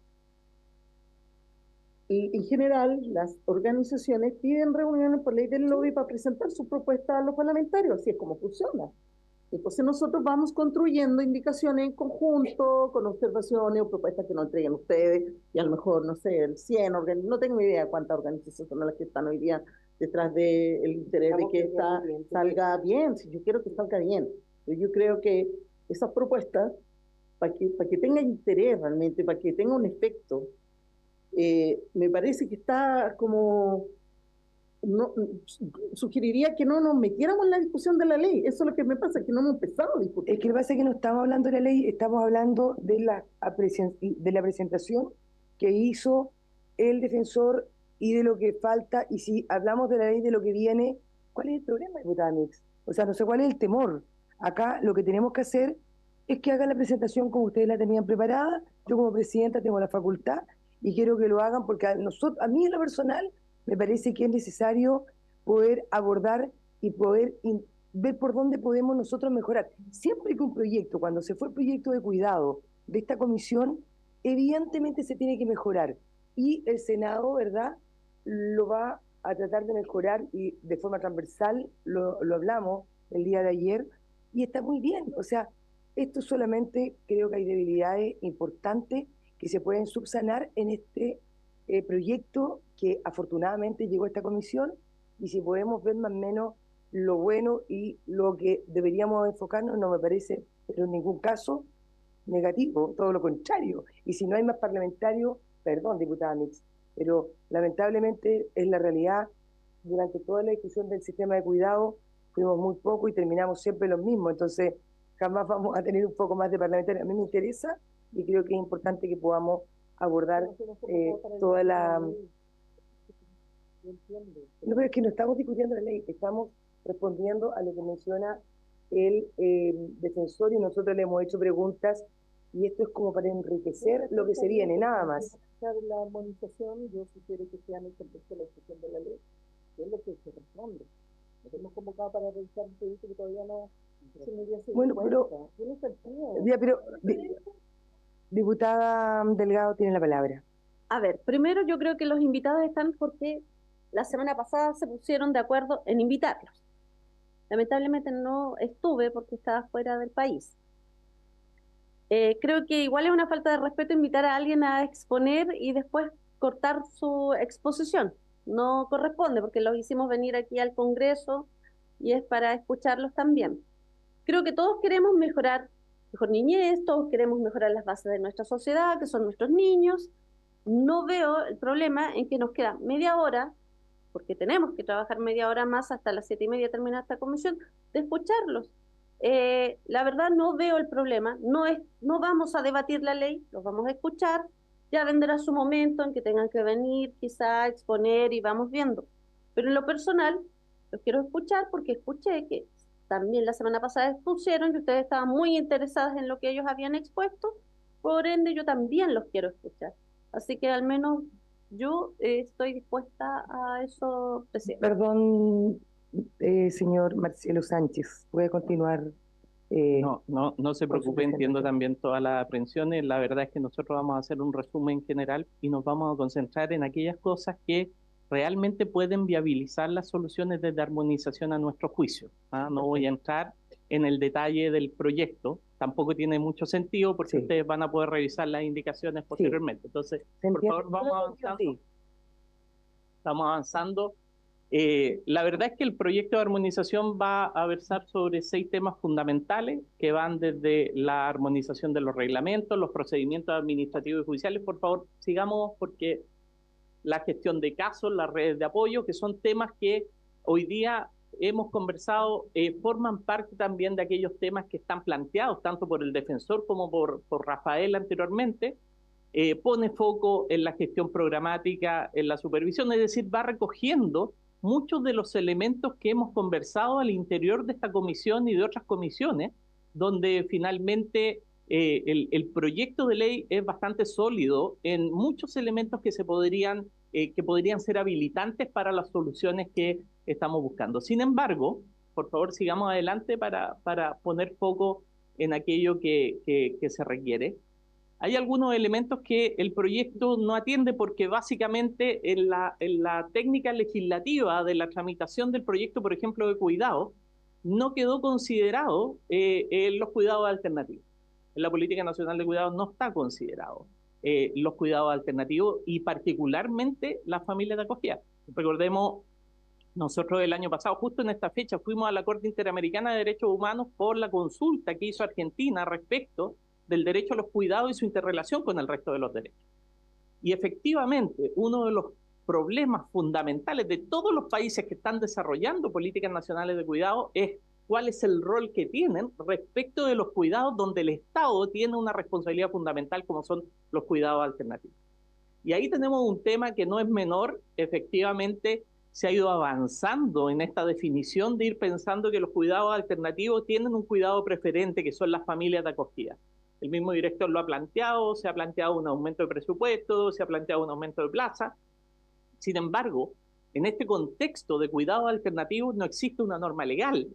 Y en general, las organizaciones piden reuniones por ley del lobby para presentar su propuesta a los parlamentarios, así es como funciona. Entonces nosotros vamos construyendo indicaciones en conjunto, con observaciones o propuestas que nos entreguen ustedes, y a lo mejor, no sé, 100 no tengo idea cuántas organizaciones son las que están hoy día detrás del interés de que esta salga bien, si yo quiero que salga bien. Yo creo que esas propuestas, para que tenga interés realmente, para que tenga un efecto, me parece que está como... No, sugeriría que no nos metiéramos en la discusión de la ley. Eso es lo que me pasa, que no hemos empezado a discutir. Es que lo que pasa es que no estamos hablando de la ley, estamos hablando de la presentación que hizo el defensor y de lo que falta. Y si hablamos de la ley, de lo que viene, ¿cuál es el problema, diputada Mix? O sea, no sé cuál es el temor. Acá lo que tenemos que hacer es que haga la presentación como ustedes la tenían preparada. Yo como presidenta tengo la facultad y quiero que lo hagan porque a mí en lo personal me parece que es necesario poder abordar y poder ver por dónde podemos nosotros mejorar. Siempre que un proyecto, cuando se fue el proyecto de cuidado de esta comisión, evidentemente se tiene que mejorar. Y el Senado, ¿verdad?, lo va a tratar de mejorar y de forma transversal, lo hablamos el día de ayer, y está muy bien. O sea, esto solamente creo que hay debilidades importantes que se pueden subsanar en este proyecto que afortunadamente llegó a esta comisión, y si podemos ver más o menos lo bueno y lo que deberíamos enfocarnos, no me parece, pero en ningún caso negativo, todo lo contrario. Y si no hay más parlamentarios, perdón, diputada Mix, pero lamentablemente es la realidad. Durante toda la discusión del sistema de cuidado fuimos muy poco y terminamos siempre los mismos, entonces jamás vamos a tener un poco más de parlamentarios. A mí me interesa y creo que es importante que podamos abordar toda la... No, pero es que no estamos discutiendo la ley, estamos respondiendo a lo que menciona el defensor, y nosotros le hemos hecho preguntas, y esto es como para enriquecer lo que se viene, nada más. La armonización, yo sugiero que sea en el contexto de la discusión de la ley, que es lo que se responde. Nos hemos convocado para revisar un proyecto que todavía no se me dio. Bueno, pero, ya, pero diputada Delgado tiene la palabra. A ver, primero yo creo que los invitados están porque la semana pasada se pusieron de acuerdo en invitarlos. Lamentablemente no estuve porque estaba fuera del país. Creo que igual es una falta de respeto invitar a alguien a exponer y después cortar su exposición. No corresponde porque los hicimos venir aquí al Congreso y es para escucharlos también. Creo que todos queremos mejorar mejor niñez, todos queremos mejorar las bases de nuestra sociedad, que son nuestros niños. No veo el problema en que nos queda media hora, porque tenemos que trabajar media hora más hasta las 7:30 terminar esta comisión, de escucharlos. La verdad no veo el problema, no vamos a debatir la ley, los vamos a escuchar, ya vendrá su momento en que tengan que venir, quizá exponer y vamos viendo. Pero en lo personal, los quiero escuchar porque escuché que también la semana pasada expusieron y ustedes estaban muy interesadas en lo que ellos habían expuesto, por ende yo también los quiero escuchar. Así que al menos yo estoy dispuesta a eso, presidente. Perdón, señor Marcelo Sánchez, puede continuar. No se preocupe, entiendo también todas las aprensiones. La verdad es que nosotros vamos a hacer un resumen general y nos vamos a concentrar en aquellas cosas que realmente pueden viabilizar las soluciones de armonización a nuestro juicio. No voy a entrar en el detalle del proyecto, tampoco tiene mucho sentido porque ustedes van a poder revisar las indicaciones posteriormente. Entonces, por favor, vamos avanzando. Estamos avanzando. La verdad es que el proyecto de armonización va a versar sobre 6 temas fundamentales que van desde la armonización de los reglamentos, los procedimientos administrativos y judiciales. Por favor, sigamos porque la gestión de casos, las redes de apoyo, que son temas que hoy día hemos conversado, forman parte también de aquellos temas que están planteados tanto por el defensor como por Rafael anteriormente. Pone foco en la gestión programática, en la supervisión, es decir, va recogiendo muchos de los elementos que hemos conversado al interior de esta comisión y de otras comisiones, donde finalmente el proyecto de ley es bastante sólido en muchos elementos que podrían ser habilitantes para las soluciones que estamos buscando. Sin embargo, por favor, sigamos adelante para poner foco en aquello que se requiere. Hay algunos elementos que el proyecto no atiende porque básicamente en la técnica legislativa de la tramitación del proyecto, por ejemplo, de cuidado, no quedó considerado los cuidados alternativos. En la Política Nacional de Cuidados no está considerado los cuidados alternativos y particularmente las familias de acogida. Recordemos, nosotros el año pasado, justo en esta fecha, fuimos a la Corte Interamericana de Derechos Humanos por la consulta que hizo Argentina respecto del derecho a los cuidados y su interrelación con el resto de los derechos. Y efectivamente, uno de los problemas fundamentales de todos los países que están desarrollando políticas nacionales de cuidado es cuál es el rol que tienen respecto de los cuidados donde el Estado tiene una responsabilidad fundamental como son los cuidados alternativos. Y ahí tenemos un tema que no es menor, efectivamente, se ha ido avanzando en esta definición de ir pensando que los cuidados alternativos tienen un cuidado preferente, que son las familias de acogida. El mismo director lo ha planteado, se ha planteado un aumento de presupuesto, se ha planteado un aumento de plaza. Sin embargo, en este contexto de cuidados alternativos no existe una norma legal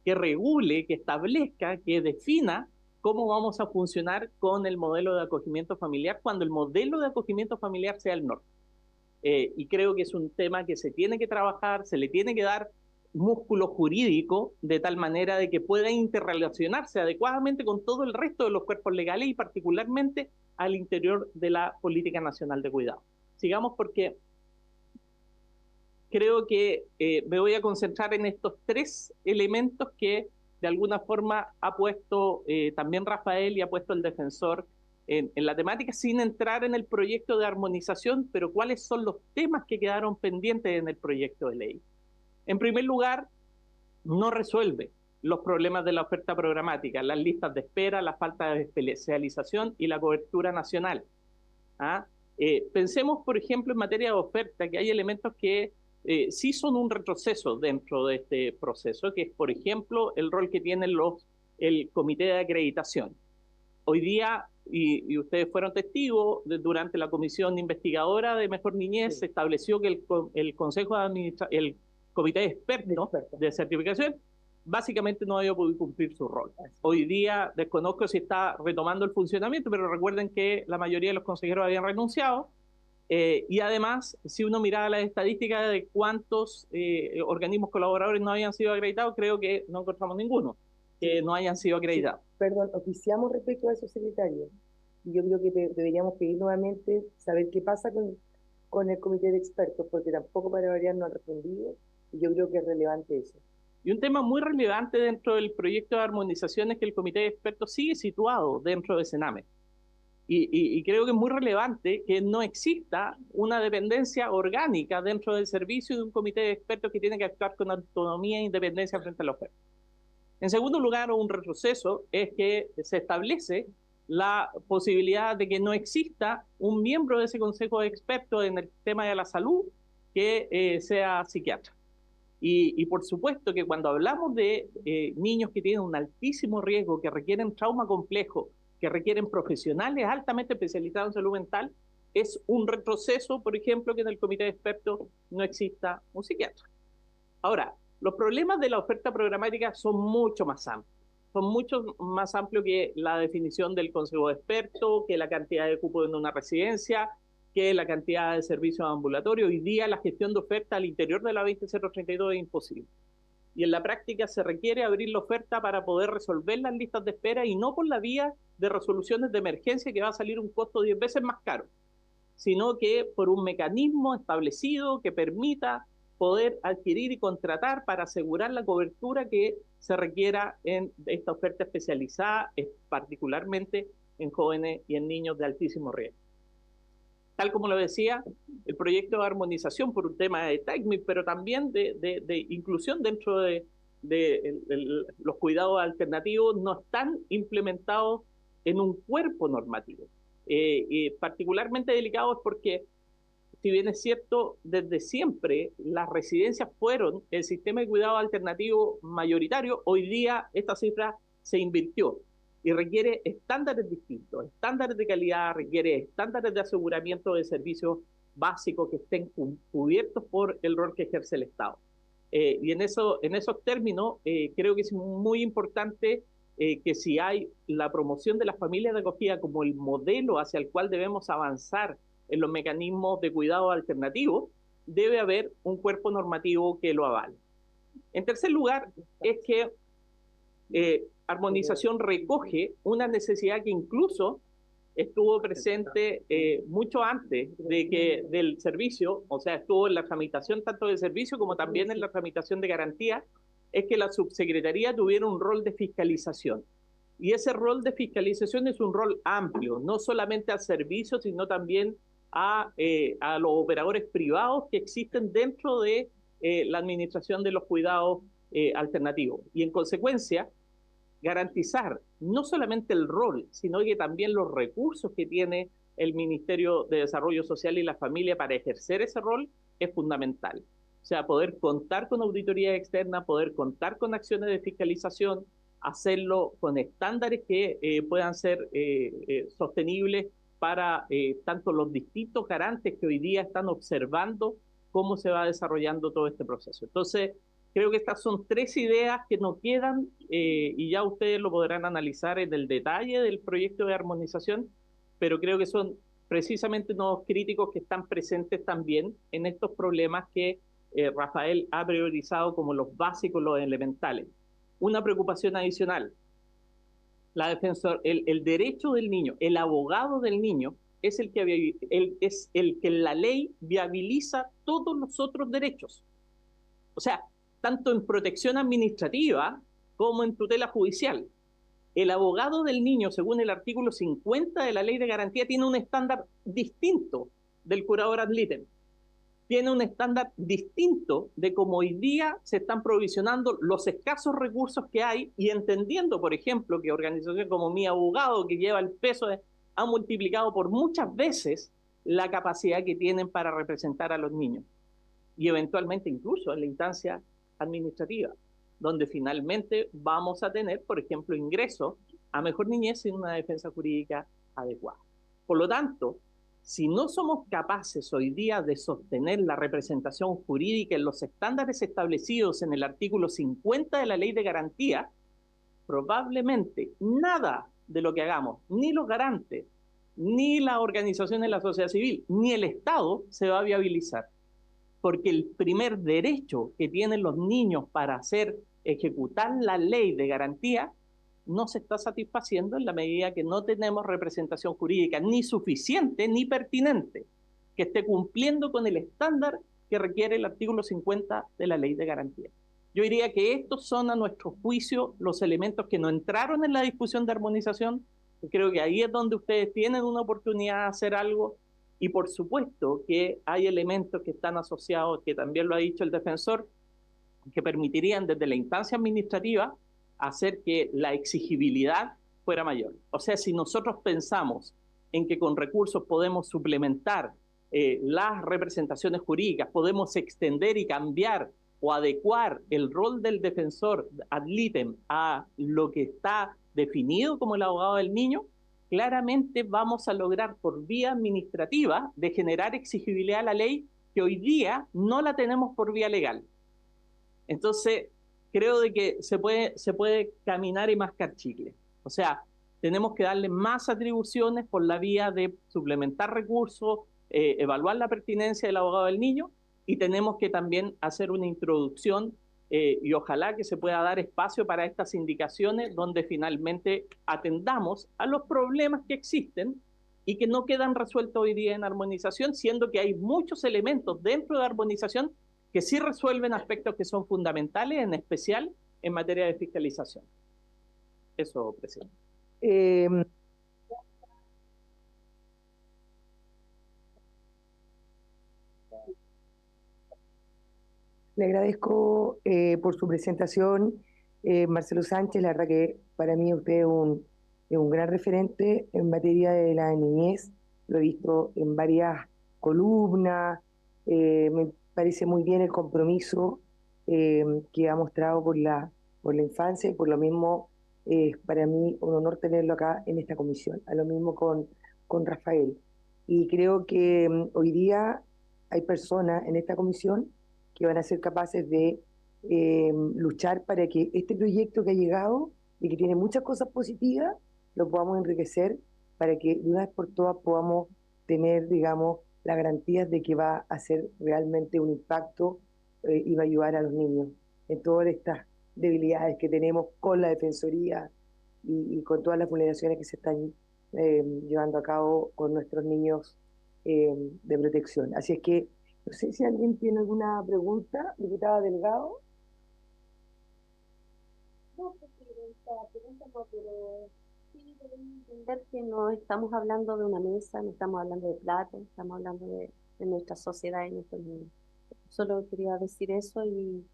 que regule, que establezca, que defina cómo vamos a funcionar con el modelo de acogimiento familiar cuando el modelo de acogimiento familiar sea el norte. Y creo que es un tema que se tiene que trabajar, se le tiene que dar músculo jurídico de tal manera de que pueda interrelacionarse adecuadamente con todo el resto de los cuerpos legales y particularmente al interior de la Política Nacional de Cuidado. Sigamos porque creo que me voy a concentrar en estos tres elementos que de alguna forma ha puesto también Rafael y ha puesto el defensor en la temática, sin entrar en el proyecto de armonización, pero cuáles son los temas que quedaron pendientes en el proyecto de ley. En primer lugar, no resuelve los problemas de la oferta programática, las listas de espera, la falta de especialización y la cobertura nacional. Pensemos, por ejemplo, en materia de oferta, que hay elementos que sí son un retroceso dentro de este proceso, que es, por ejemplo, el rol que tiene el comité de acreditación. Hoy día, y ustedes fueron testigos, durante la comisión investigadora de Mejor Niñez, se estableció que el Consejo de el Comité de Expertos de Certificación básicamente no había podido cumplir su rol. Hoy día desconozco si está retomando el funcionamiento, pero recuerden que la mayoría de los consejeros habían renunciado. Y además, si uno miraba las estadísticas de cuántos organismos colaboradores no habían sido acreditados, creo que no encontramos ninguno que no hayan sido acreditados. Sí, perdón, oficiamos respecto a eso, secretario. Y yo creo que deberíamos pedir nuevamente saber qué pasa con el comité de expertos, porque tampoco para variar no han respondido, y yo creo que es relevante eso. Y un tema muy relevante dentro del proyecto de armonización es que el comité de expertos sigue situado dentro de Sename. Y creo que es muy relevante que no exista una dependencia orgánica dentro del servicio de un comité de expertos que tiene que actuar con autonomía e independencia frente a la oferta. En segundo lugar, un retroceso es que se establece la posibilidad de que no exista un miembro de ese consejo de expertos en el tema de la salud que sea psiquiatra. Y por supuesto que cuando hablamos de niños que tienen un altísimo riesgo, que requieren trauma complejo, que requieren profesionales altamente especializados en salud mental, es un retroceso, por ejemplo, que en el comité de expertos no exista un psiquiatra. Ahora, los problemas de la oferta programática son mucho más amplios. Son mucho más amplios que la definición del consejo de expertos, que la cantidad de cupos en una residencia, que la cantidad de servicios ambulatorios. Hoy día la gestión de oferta al interior de la 20032 es imposible. Y en la práctica se requiere abrir la oferta para poder resolver las listas de espera y no por la vía de resoluciones de emergencia que va a salir un costo 10 veces más caro, sino que por un mecanismo establecido que permita poder adquirir y contratar para asegurar la cobertura que se requiera en esta oferta especializada, particularmente en jóvenes y en niños de altísimo riesgo. Tal como lo decía, el proyecto de armonización por un tema de timing, pero también de inclusión dentro de los cuidados alternativos, no están implementados en un cuerpo normativo. Particularmente delicado es porque, si bien es cierto, desde siempre las residencias fueron el sistema de cuidado alternativo mayoritario, hoy día esta cifra se invirtió y requiere estándares distintos, estándares de calidad, requiere estándares de aseguramiento de servicios básicos que estén cubiertos por el rol que ejerce el Estado. Y en esos términos, creo que es muy importante que si hay la promoción de las familias de acogida como el modelo hacia el cual debemos avanzar en los mecanismos de cuidado alternativos, debe haber un cuerpo normativo que lo avale. En tercer lugar, es que armonización recoge una necesidad que incluso estuvo presente mucho antes del servicio, o sea, estuvo en la tramitación tanto del servicio como también en la tramitación de garantía, es que la subsecretaría tuviera un rol de fiscalización. Y ese rol de fiscalización es un rol amplio, no solamente al servicio, sino también a los operadores privados que existen dentro de la administración de los cuidados alternativos. Y en consecuencia, garantizar no solamente el rol, sino que también los recursos que tiene el Ministerio de Desarrollo Social y la Familia para ejercer ese rol es fundamental. O sea, poder contar con auditoría externa, poder contar con acciones de fiscalización, hacerlo con estándares que puedan ser sostenibles para tanto los distintos garantes que hoy día están observando cómo se va desarrollando todo este proceso. Entonces, creo que estas son tres ideas que nos quedan y ya ustedes lo podrán analizar en el detalle del proyecto de armonización, pero creo que son precisamente nuevos críticos que están presentes también en estos problemas que Rafael ha priorizado como los básicos, los elementales. Una preocupación adicional, el derecho del niño, el abogado del niño es el que en la ley viabiliza todos los otros derechos. O sea, tanto en protección administrativa como en tutela judicial. El abogado del niño, según el artículo 50 de la Ley de Garantía, tiene un estándar distinto del curador ad litem. Tiene un estándar distinto de cómo hoy día se están provisionando los escasos recursos que hay y entendiendo, por ejemplo, que organizaciones como Mi Abogado, que lleva el peso, ha multiplicado por muchas veces la capacidad que tienen para representar a los niños. Y eventualmente incluso en la instancia administrativa, donde finalmente vamos a tener, por ejemplo, ingreso a Mejor Niñez sin una defensa jurídica adecuada. Por lo tanto, si no somos capaces hoy día de sostener la representación jurídica en los estándares establecidos en el artículo 50 de la Ley de Garantía, probablemente nada de lo que hagamos, ni los garantes, ni las organizaciones de la sociedad civil, ni el Estado se va a viabilizar. Porque el primer derecho que tienen los niños para ejecutar la ley de garantía no se está satisfaciendo en la medida que no tenemos representación jurídica ni suficiente ni pertinente que esté cumpliendo con el estándar que requiere el artículo 50 de la ley de garantía. Yo diría que estos son, a nuestro juicio, los elementos que no entraron en la discusión de armonización. Y creo que ahí es donde ustedes tienen una oportunidad de hacer algo. Y por supuesto que hay elementos que están asociados, que también lo ha dicho el defensor, que permitirían desde la instancia administrativa hacer que la exigibilidad fuera mayor. O sea, si nosotros pensamos en que con recursos podemos suplementar las representaciones jurídicas, podemos extender y cambiar o adecuar el rol del defensor ad litem a lo que está definido como el abogado del niño, claramente vamos a lograr por vía administrativa de generar exigibilidad a la ley que hoy día no la tenemos por vía legal. Entonces, creo de que se puede caminar y mascar chicle. O sea, tenemos que darle más atribuciones por la vía de suplementar recursos, evaluar la pertinencia del abogado del niño, y tenemos que también hacer una introducción y ojalá que se pueda dar espacio para estas indicaciones donde finalmente atendamos a los problemas que existen y que no quedan resueltos hoy día en armonización, siendo que hay muchos elementos dentro de armonización que sí resuelven aspectos que son fundamentales, en especial en materia de fiscalización. Eso, presidente. Le agradezco por su presentación, Marcelo Sánchez. La verdad que para mí usted es un gran referente en materia de la niñez. Lo he visto en varias columnas. Me parece muy bien el compromiso que ha mostrado por la infancia, y por lo mismo para mí un honor tenerlo acá en esta comisión. A lo mismo con Rafael. Y creo que hoy día hay personas en esta comisión que van a ser capaces de luchar para que este proyecto que ha llegado y que tiene muchas cosas positivas, lo podamos enriquecer para que de una vez por todas podamos tener, digamos, las garantías de que va a hacer realmente un impacto y va a ayudar a los niños en todas estas debilidades que tenemos con la Defensoría y con todas las vulneraciones que se están llevando a cabo con nuestros niños de protección. Así es que no sé si alguien tiene alguna pregunta, diputada Delgado. No, presidenta, no, pero sí debemos entender que no estamos hablando de una mesa, no estamos hablando de plata, estamos hablando de nuestra sociedad y nuestros niños. Solo quería decir eso y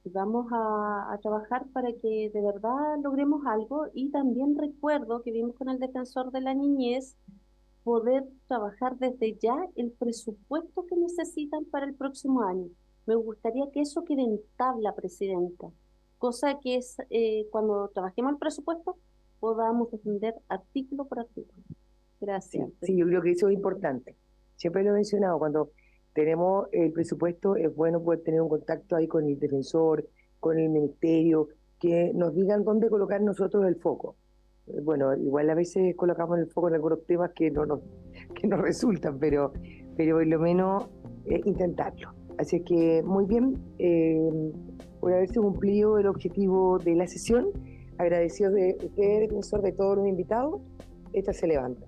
vamos a trabajar para que de verdad logremos algo. Y también recuerdo que vimos con el defensor de la niñez poder trabajar desde ya el presupuesto que necesitan para el próximo año. Me gustaría que eso quede en tabla, Presidenta, cosa que es cuando trabajemos el presupuesto podamos defender artículo por artículo. Gracias. Sí, yo creo que eso es importante. Siempre lo he mencionado, cuando tenemos el presupuesto es bueno poder tener un contacto ahí con el defensor, con el ministerio, que nos digan dónde colocar nosotros el foco. Bueno, igual a veces colocamos el foco en algunos temas que no resultan, pero por lo menos intentarlo. Así es que muy bien, por haberse cumplido el objetivo de la sesión, agradecidos de usted, defensor, de todos los invitados, esta se levanta.